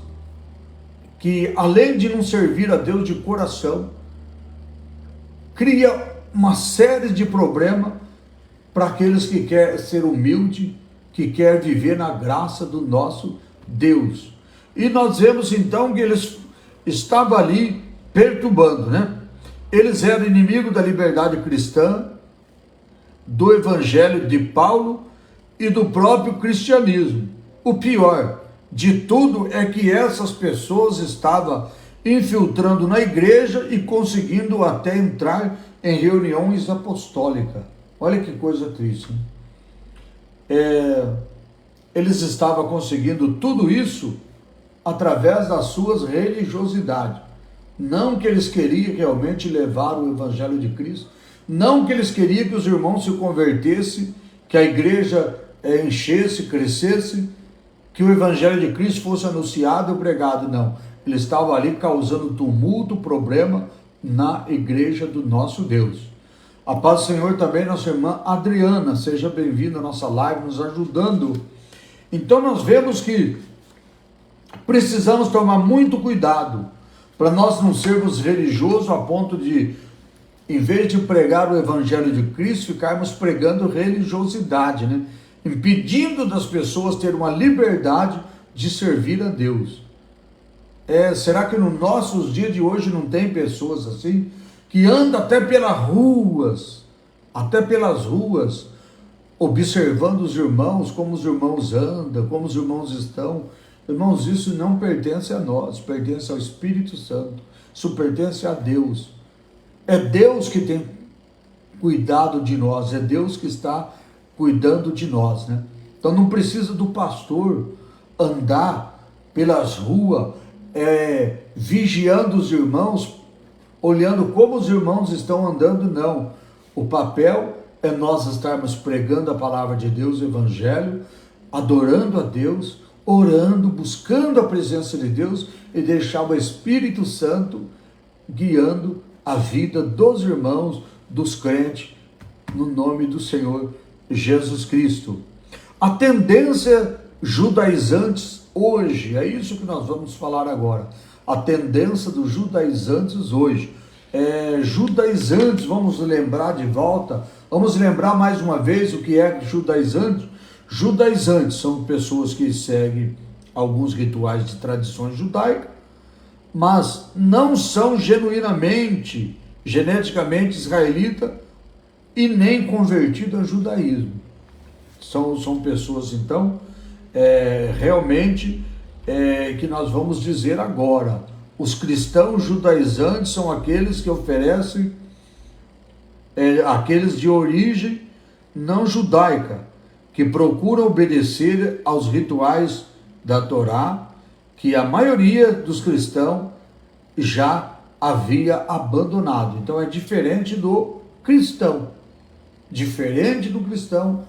que, além de não servir a Deus de coração, cria uma série de problemas para aqueles que querem ser humilde, que querem viver na graça do nosso Deus. E nós vemos então que eles estavam ali perturbando, né? Eles eram inimigos da liberdade cristã, do evangelho de Paulo e do próprio cristianismo. O pior de tudo é que essas pessoas estavam infiltrando na igreja e conseguindo até entrar em reuniões apostólicas. Olha que coisa triste, né? Eles estavam conseguindo tudo isso através das suas religiosidades. Não que eles queriam realmente levar o evangelho de Cristo, não que eles queriam que os irmãos se convertessem, que a igreja enchesse, crescesse, que o evangelho de Cristo fosse anunciado e pregado, não. Eles estavam ali causando tumulto, problema na igreja do nosso Deus. A paz do Senhor também, nossa irmã Adriana, seja bem-vinda à nossa live, nos ajudando. Então nós vemos que precisamos tomar muito cuidado para nós não sermos religiosos a ponto de, em vez de pregar o evangelho de Cristo, ficarmos pregando religiosidade, né? Impedindo das pessoas ter uma liberdade de servir a Deus. Será que nos nossos dias de hoje não tem pessoas assim, que andam até pelas ruas, observando os irmãos, como os irmãos andam, como os irmãos estão? Irmãos, isso não pertence a nós, pertence ao Espírito Santo, isso pertence a Deus. É Deus que tem cuidado de nós, é Deus que está cuidando de nós, né? Então não precisa do pastor andar pelas ruas, vigiando os irmãos, olhando como os irmãos estão andando, não. O papel é nós estarmos pregando a palavra de Deus, o evangelho, adorando a Deus, orando, buscando a presença de Deus e deixar o Espírito Santo guiando a vida dos irmãos, dos crentes, no nome do Senhor Jesus Cristo. A tendência judaizantes hoje, é isso que nós vamos falar agora, a tendência dos judaizantes hoje. Judaizantes, vamos lembrar de volta, vamos lembrar mais uma vez o que é judaizante. Judaizantes são pessoas que seguem alguns rituais de tradições judaicas, mas não são genuinamente, geneticamente israelita e nem convertido ao judaísmo. São pessoas, então, realmente, que nós vamos dizer agora. Os cristãos judaizantes são aqueles que oferecem, aqueles de origem não judaica, que procuram obedecer aos rituais da Torá, que a maioria dos cristãos já havia abandonado. Então é diferente do cristão. Diferente do cristão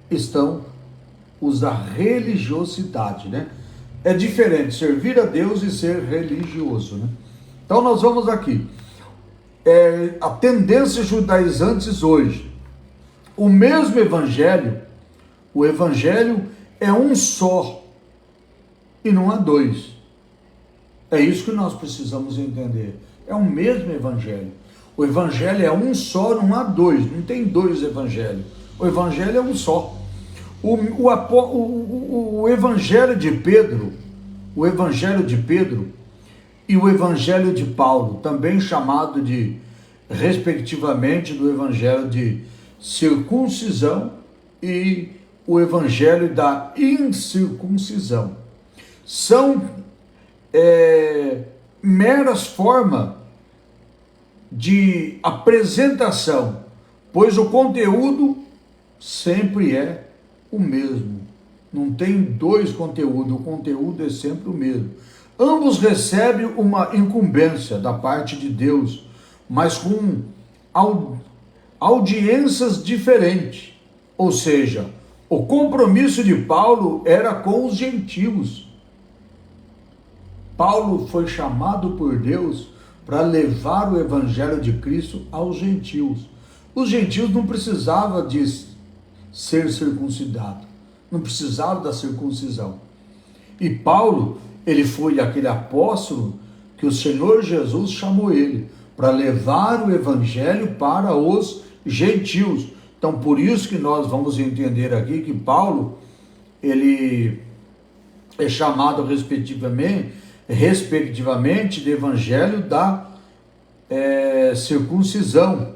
estão os da religiosidade, né? É diferente servir a Deus e ser religioso, né? Então nós vamos aqui. A tendência judaizantes hoje. O mesmo evangelho, o evangelho é um só e não há dois. É isso que nós precisamos entender. É o mesmo evangelho. O evangelho é um só, não há dois. Não tem dois evangelhos. O evangelho é um só. O evangelho de Pedro, e o evangelho de Paulo, também chamado de, respectivamente, do evangelho de circuncisão e o evangelho da incircuncisão, são meras formas de apresentação, pois o conteúdo sempre é o mesmo. Não tem dois conteúdos, o conteúdo é sempre o mesmo. Ambos recebem uma incumbência da parte de Deus, mas com audiências diferentes. Ou seja, o compromisso de Paulo era com os gentios. Paulo foi chamado por Deus para levar o evangelho de Cristo aos gentios. Os gentios não precisavam de ser circuncidados, não precisavam da circuncisão. E Paulo, ele foi aquele apóstolo que o Senhor Jesus chamou ele para levar o evangelho para os gentios. Então, por isso que nós vamos entender aqui que Paulo, ele é chamado respectivamente de evangelho da circuncisão.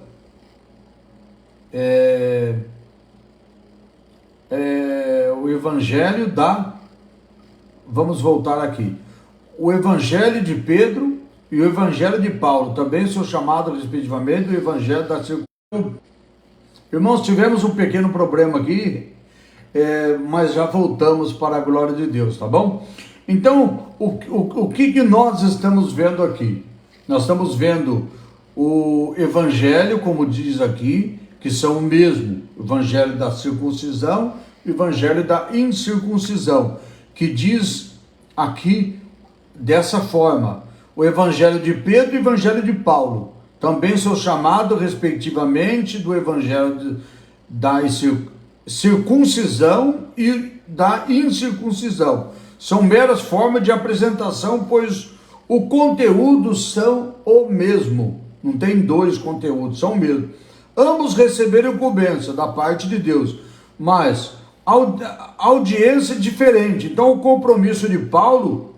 O evangelho da... Vamos voltar aqui. O evangelho de Pedro e o evangelho de Paulo também são chamados respectivamente do evangelho da circuncisão. Irmãos, tivemos um pequeno problema aqui, mas já voltamos para a glória de Deus, tá bom? Então, o que nós estamos vendo aqui? Nós estamos vendo o evangelho, como diz aqui, que são o mesmo, o evangelho da circuncisão e o evangelho da incircuncisão, que diz aqui dessa forma: o evangelho de Pedro e o evangelho de Paulo também são chamados respectivamente do evangelho da circuncisão e da incircuncisão. São meras formas de apresentação, pois o conteúdo são o mesmo. Não tem dois conteúdos, são o mesmo. Ambos receberam incumbência da parte de Deus, mas a audiência é diferente. Então o compromisso de Paulo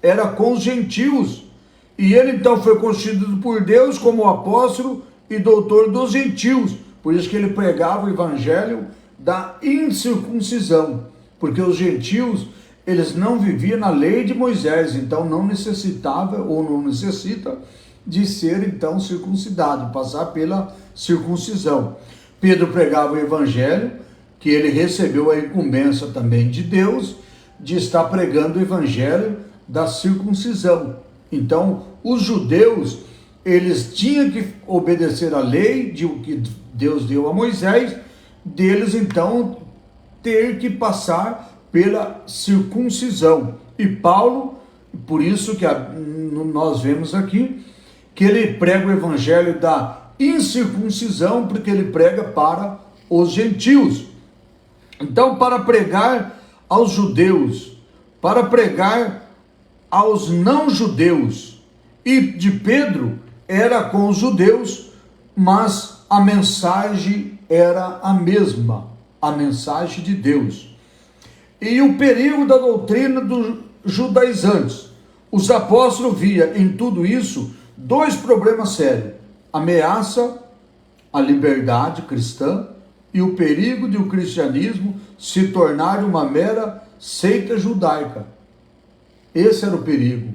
era com os gentios, e ele então foi constituído por Deus como apóstolo e doutor dos gentios. Por isso que ele pregava o evangelho da incircuncisão, porque os gentios, eles não viviam na lei de Moisés, então não necessitava ou não necessita de ser então circuncidado, passar pela circuncisão. Pedro pregava o evangelho, que ele recebeu a incumbência também de Deus, de estar pregando o evangelho da circuncisão. Então, os judeus, eles tinham que obedecer à lei de o que Deus deu a Moisés, deles então ter que passar pela circuncisão. E Paulo, por isso que nós vemos aqui, que ele prega o evangelho da incircuncisão, porque ele prega para os gentios. Então, para pregar aos judeus, para pregar aos não-judeus, e de Pedro era com os judeus, mas a mensagem era a mesma, a mensagem de Deus. E o perigo da doutrina dos judaizantes. Os apóstolos via em tudo isso dois problemas sérios: ameaça à liberdade cristã e o perigo de o cristianismo se tornar uma mera seita judaica. Esse era o perigo.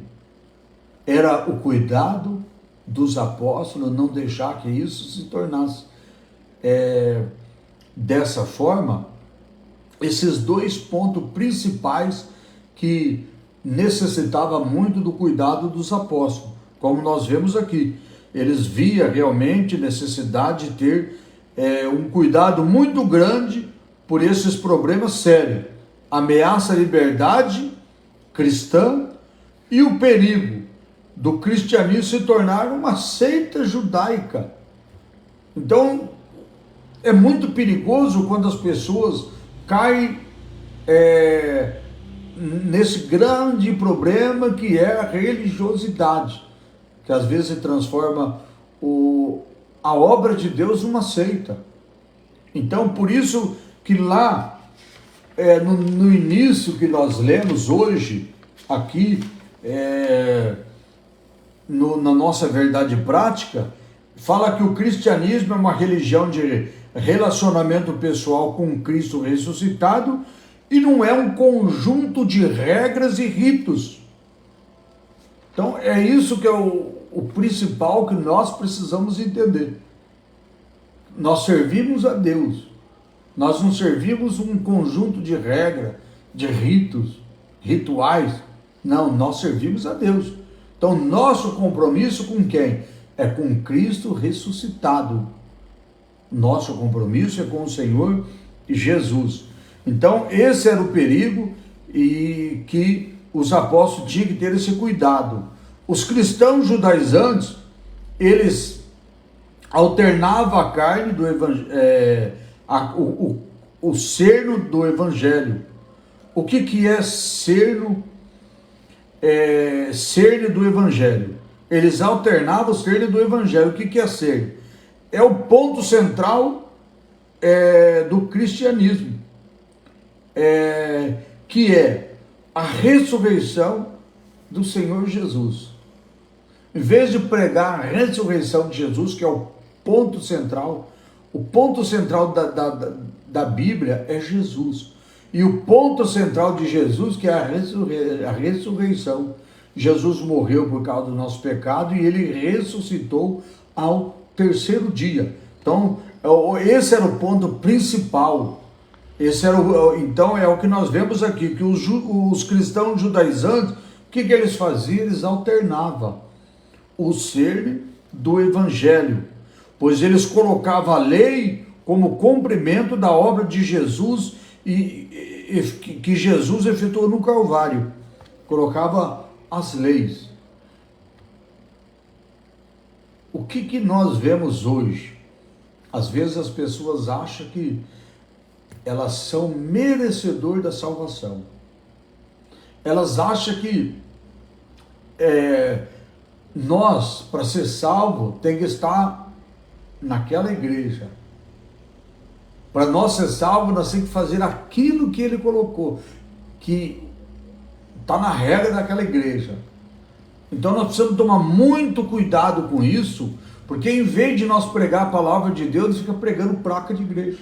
Era o cuidado dos apóstolos não deixar que isso se tornasse dessa forma. Esses dois pontos principais que necessitava muito do cuidado dos apóstolos, como nós vemos aqui. Eles viam realmente necessidade de ter um cuidado muito grande por esses problemas sérios: ameaça à liberdade cristã e o perigo do cristianismo se tornar uma seita judaica. Então, é muito perigoso quando as pessoas caem nesse grande problema que é a religiosidade, que às vezes se transforma a obra de Deus numa seita. Então, por isso que lá, no início que nós lemos hoje, aqui, na nossa verdade prática, fala que o cristianismo é uma religião de relacionamento pessoal com Cristo ressuscitado e não é um conjunto de regras e ritos. Então, é isso que é o principal que nós precisamos entender. Nós servimos a Deus. Nós não servimos um conjunto de regras, de ritos, rituais. Não, nós servimos a Deus. Então, nosso compromisso com quem? É com Cristo ressuscitado. Nosso compromisso é com o Senhor Jesus. Então, esse era o perigo e que os apóstolos tinham que ter esse cuidado. Os cristãos judaizantes, eles alternavam a carne do evangelho, o cerno do evangelho. O que é cerno? Cerne do evangelho. Eles alternavam o cerne do evangelho. O que é cerne? É o ponto central do cristianismo, que é a ressurreição do Senhor Jesus. Em vez de pregar a ressurreição de Jesus, que é o ponto central da Bíblia é Jesus. E o ponto central de Jesus, que é a ressurreição. Jesus morreu por causa do nosso pecado e ele ressuscitou ao terceiro dia. Então, esse era o ponto principal. Então, é o que nós vemos aqui, que os cristãos judaizantes, o que eles faziam? Eles alternavam o cerne do evangelho, pois eles colocavam a lei como cumprimento da obra de Jesus que Jesus efetuou no Calvário. Colocava as leis. O que nós vemos hoje? Às vezes as pessoas acham que elas são merecedoras da salvação. Elas acham que nós, para ser salvo, tem que estar naquela igreja. Para nós ser salvo, nós temos que fazer aquilo que ele colocou, que está na regra daquela igreja. Então nós precisamos tomar muito cuidado com isso, porque em vez de nós pregar a palavra de Deus, fica pregando placa de igreja.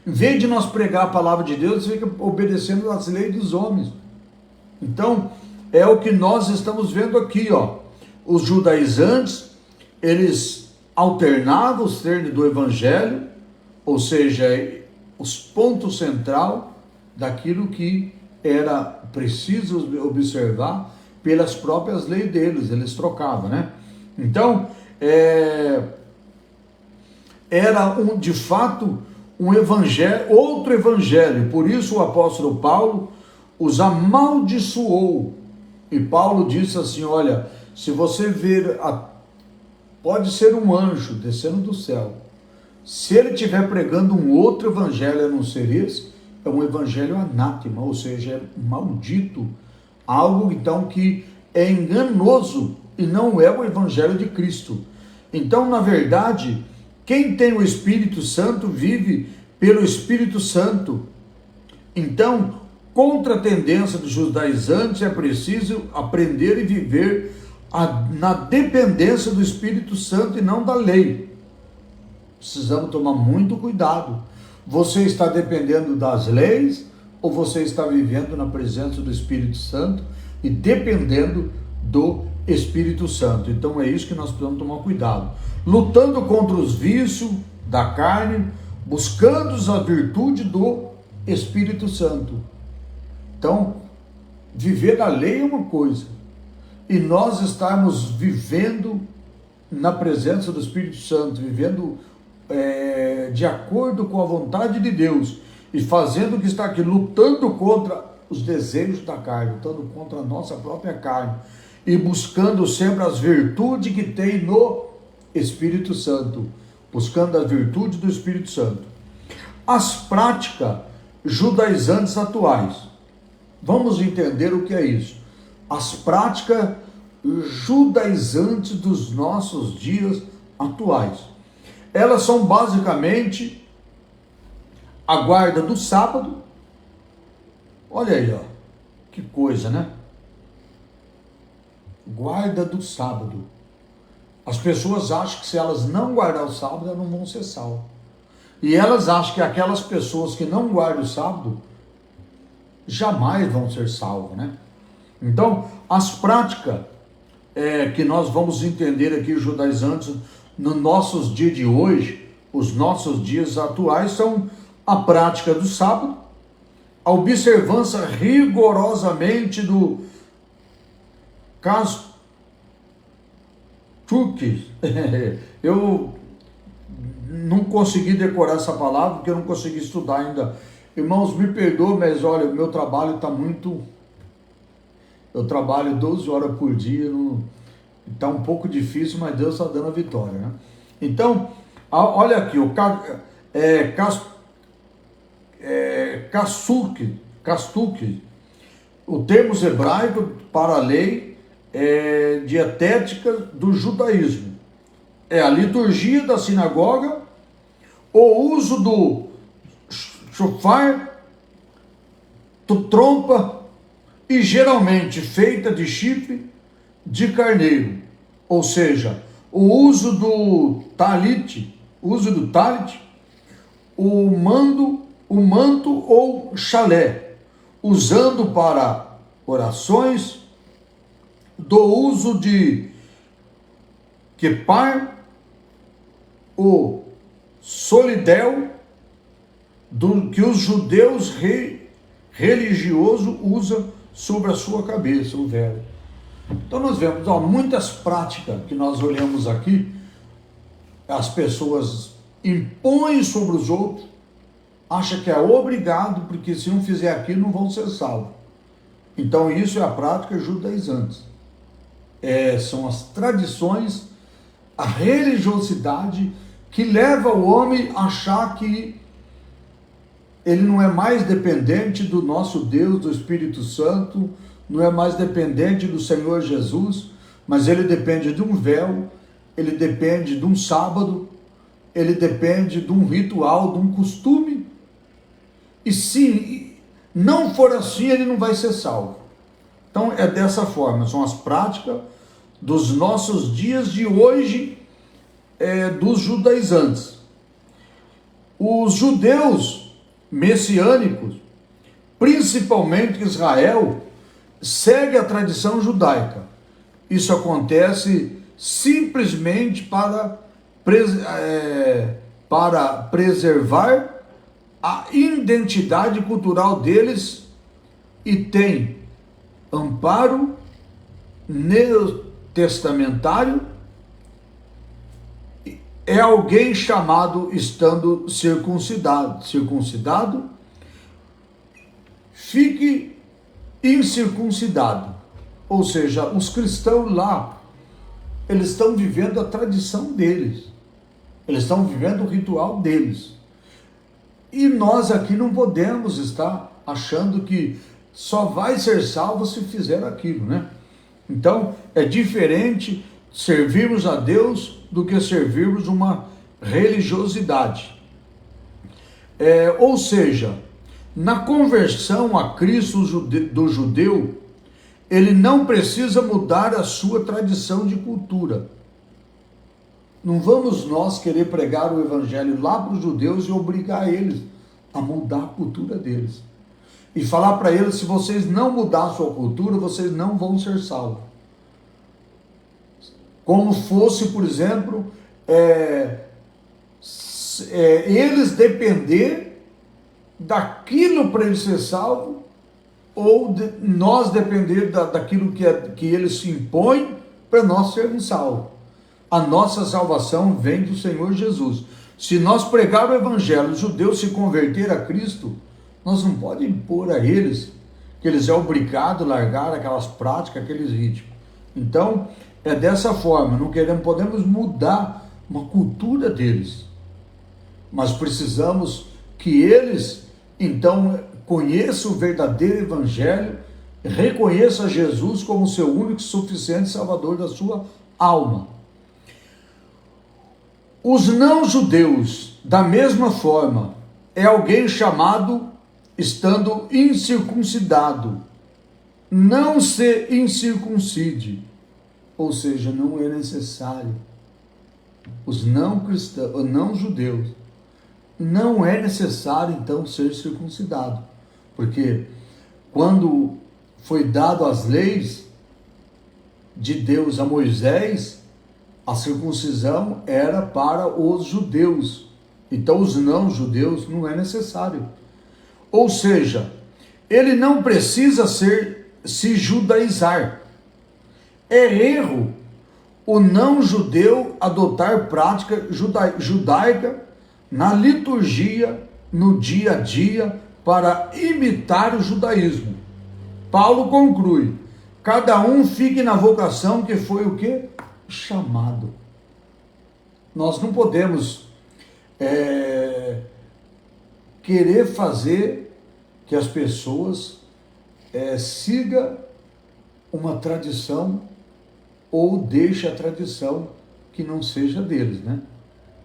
Em vez de nós pregar a palavra de Deus, fica obedecendo às leis dos homens. Então, é o que nós estamos vendo aqui, ó. Os judaizantes, eles alternavam o cerne do evangelho, ou seja, os pontos central daquilo que era preciso observar pelas próprias leis deles, eles trocavam, né? Então, era de fato um evangelho, outro evangelho. Por isso o apóstolo Paulo os amaldiçoou. E Paulo disse assim: olha, se você ver, pode ser um anjo descendo do céu, se ele estiver pregando um outro evangelho a não ser esse, é um evangelho anátema, ou seja, é maldito, algo então que é enganoso e não é o evangelho de Cristo. Então, na verdade, quem tem o Espírito Santo vive pelo Espírito Santo. Então, contra a tendência dos judaizantes, é preciso aprender e viver na dependência do Espírito Santo e não da lei. Precisamos tomar muito cuidado. Você está dependendo das leis ou você está vivendo na presença do Espírito Santo e dependendo do Espírito Santo? Então é isso que nós precisamos tomar cuidado. Lutando contra os vícios da carne, buscando a virtude do Espírito Santo. Então, viver a lei é uma coisa, e nós estarmos vivendo na presença do Espírito Santo, vivendo de acordo com a vontade de Deus, e fazendo o que está aqui, lutando contra os desejos da carne, lutando contra a nossa própria carne, e buscando sempre as virtudes que tem no Espírito Santo, buscando a virtude do Espírito Santo. As práticas judaizantes atuais. Vamos entender o que é isso. As práticas judaizantes dos nossos dias atuais. Elas são basicamente a guarda do sábado. Olha aí, ó, que coisa, né? Guarda do sábado. As pessoas acham que se elas não guardar o sábado, elas não vão ser salvas. E elas acham que aquelas pessoas que não guardam o sábado jamais vão ser salvas, né? Então, as práticas que nós vamos entender aqui, judaizantes, nos nossos dias de hoje, os nossos dias atuais, são a prática do sábado, a observância rigorosamente do caso Turques. Eu não consegui decorar essa palavra, porque eu não consegui estudar ainda. Irmãos, me perdoem, mas olha, o meu trabalho está muito Eu trabalho 12 horas por dia, está um pouco difícil, mas Deus está dando a vitória, né? Então, olha aqui, o Kastuque, o termo hebraico para a lei dietética do judaísmo. É a liturgia da sinagoga, o uso do shofar, do trompa, e geralmente feita de chifre de carneiro, ou seja, o uso do talit, o manto ou chalé, usando para orações, do uso de kepar, o solidel, que os judeus religiosos usam sobre a sua cabeça, o véu. Então nós vemos muitas práticas que nós olhamos aqui, as pessoas impõem sobre os outros, acham que é obrigado, porque se não fizer aquilo não vão ser salvos. Então isso é a prática judaizante. São as tradições, a religiosidade que leva o homem a achar que ele não é mais dependente do nosso Deus, do Espírito Santo, não é mais dependente do Senhor Jesus, mas ele depende de um véu, ele depende de um sábado, ele depende de um ritual, de um costume. E se não for assim, ele não vai ser salvo. Então é dessa forma, são as práticas dos nossos dias de hoje, dos judaizantes. Os judeus messiânicos, principalmente Israel, segue a tradição judaica. Isso acontece simplesmente para preservar a identidade cultural deles e tem amparo neotestamentário. É alguém chamado estando circuncidado, fique incircuncidado. Ou seja, os cristãos lá, eles estão vivendo a tradição deles, eles estão vivendo o ritual deles. E nós aqui não podemos estar achando que só vai ser salvo se fizer aquilo, né? Então, é diferente servirmos a Deus do que servirmos uma religiosidade. Ou seja, na conversão a Cristo do judeu, ele não precisa mudar a sua tradição de cultura. Não vamos nós querer pregar o evangelho lá para os judeus e obrigar eles a mudar a cultura deles. E falar para eles, se vocês não mudar a sua cultura, vocês não vão ser salvos. Como fosse, por exemplo, eles depender daquilo para eles ser salvo, ou nós depender daquilo que eles se impõem para nós sermos salvos. A nossa salvação vem do Senhor Jesus. Se nós pregar o evangelho, os judeus se converter a Cristo, nós não podemos impor a eles que eles é obrigado a largar aquelas práticas, aqueles ritmos. Então, é dessa forma, não podemos mudar uma cultura deles, mas precisamos que eles, então, conheçam o verdadeiro evangelho, reconheçam Jesus como seu único e suficiente salvador da sua alma. Os não-judeus, da mesma forma, é alguém chamado estando incircuncidado. Não se incircuncide. Ou seja, não é necessário. Os não-cristãos, não-judeus, não é necessário então ser circuncidado. Porque quando foi dado as leis de Deus a Moisés, a circuncisão era para os judeus. Então os não-judeus não é necessário. Ou seja, ele não precisa se judaizar. É erro o não-judeu adotar prática judaica na liturgia, no dia a dia, para imitar o judaísmo. Paulo conclui: cada um fique na vocação que foi o quê? Chamado. Nós não podemos querer fazer que as pessoas sigam uma tradição ou deixe a tradição que não seja deles, né?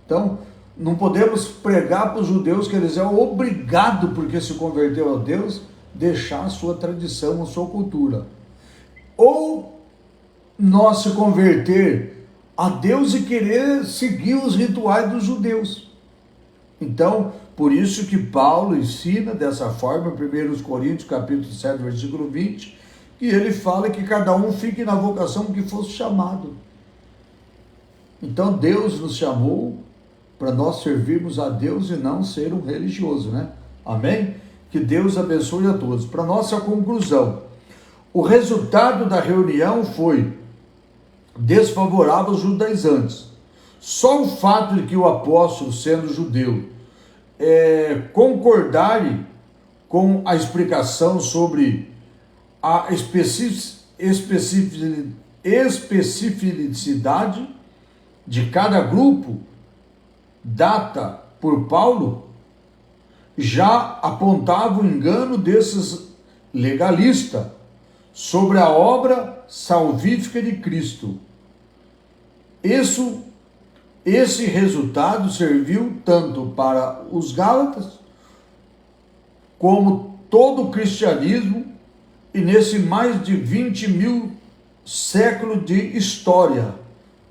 Então, não podemos pregar para os judeus que eles são obrigados, porque se converteu a Deus, deixar a sua tradição, a sua cultura. Ou nós se converter a Deus e querer seguir os rituais dos judeus. Então, por isso que Paulo ensina dessa forma, em 1 Coríntios, capítulo 7, versículo 20, que ele fala que cada um fique na vocação que fosse chamado. Então, Deus nos chamou para nós servirmos a Deus e não ser um religioso, né? Amém? Que Deus abençoe a todos. Para nossa conclusão, o resultado da reunião foi desfavorável aos judaizantes. Só o fato de que o apóstolo, sendo judeu, concordarem com a explicação sobre a especificidade de cada grupo data por Paulo, já apontava o engano desses legalistas sobre a obra salvífica de Cristo. Esse resultado serviu tanto para os Gálatas como todo o cristianismo, e nesse mais de 20 mil séculos de história.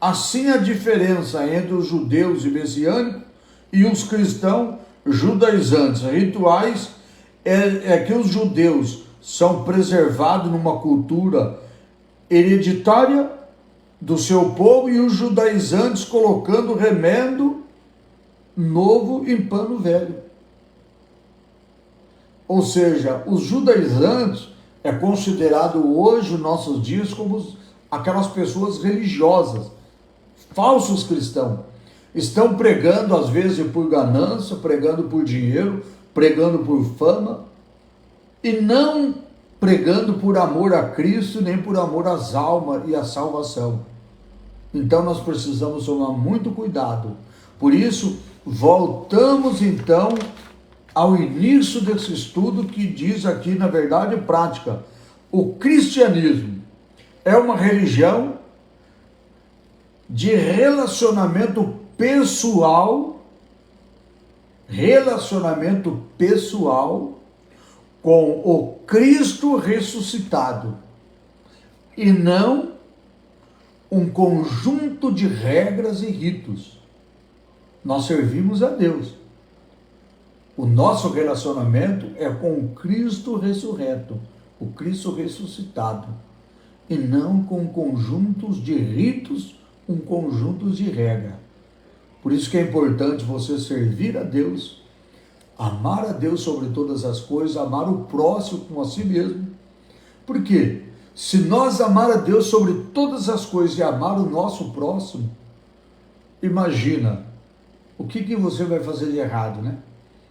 Assim, a diferença entre os judeus e messiânicos e os cristãos judaizantes rituais é que os judeus são preservados numa cultura hereditária do seu povo e os judaizantes colocando remendo novo em pano velho. Ou seja, os judaizantes é considerado hoje, nos nossos dias, como aquelas pessoas religiosas, falsos cristãos. Estão pregando, às vezes, por ganância, pregando por dinheiro, pregando por fama, e não pregando por amor a Cristo, nem por amor às almas e à salvação. Então, nós precisamos tomar muito cuidado. Por isso, voltamos, então, ao início desse estudo, que diz aqui, na verdade, prática. O cristianismo é uma religião de relacionamento pessoal com o Cristo ressuscitado, e não um conjunto de regras e ritos. Nós servimos a Deus. O nosso relacionamento é com o Cristo ressurreto, o Cristo ressuscitado, e não com conjuntos de ritos, com conjuntos de regras. Por isso que é importante você servir a Deus, amar a Deus sobre todas as coisas, amar o próximo como a si mesmo. Por quê? Se nós amar a Deus sobre todas as coisas e amar o nosso próximo, imagina, o que você vai fazer de errado, né?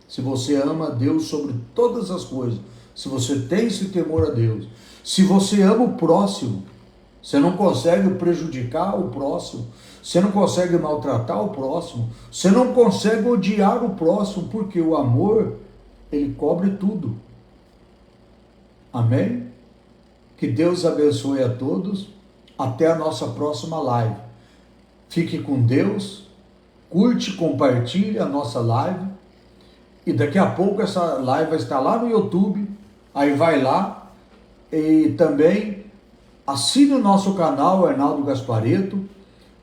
Se você ama a Deus sobre todas as coisas, se você tem esse temor a Deus, se você ama o próximo, você não consegue prejudicar o próximo, você não consegue maltratar o próximo, você não consegue odiar o próximo, porque o amor, ele cobre tudo. Amém? Que Deus abençoe a todos. Até a nossa próxima live. Fique com Deus, curte, compartilhe a nossa live, e daqui a pouco essa live vai estar lá no YouTube, aí vai lá, e também assine o nosso canal, Arnaldo Gasparetto,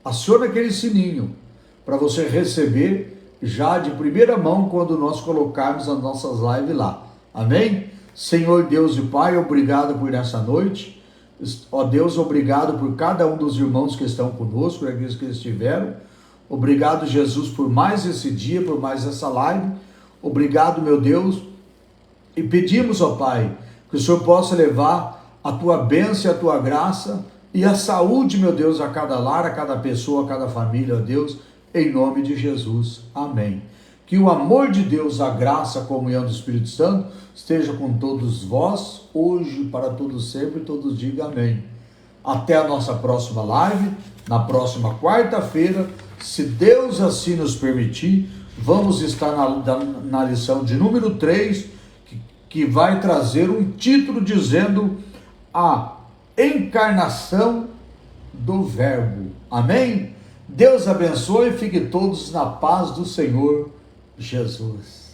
acione aquele sininho, para você receber já de primeira mão quando nós colocarmos as nossas lives lá. Amém? Senhor Deus e Pai, obrigado por essa noite. Ó Deus, obrigado por cada um dos irmãos que estão conosco, aqueles que estiveram. Obrigado, Jesus, por mais esse dia, por mais essa live. Obrigado, meu Deus. E pedimos, ó Pai, que o Senhor possa levar a tua bênção, a tua graça e a saúde, meu Deus, a cada lar, a cada pessoa, a cada família, ó Deus, em nome de Jesus. Amém. Que o amor de Deus, a graça, a comunhão do Espírito Santo esteja com todos vós, hoje e para todos sempre, todos digam amém. Até a nossa próxima live, na próxima quarta-feira, se Deus assim nos permitir, vamos estar na lição de número 3, que vai trazer um título dizendo a encarnação do Verbo. Amém? Deus abençoe e fiquem todos na paz do Senhor Jesus.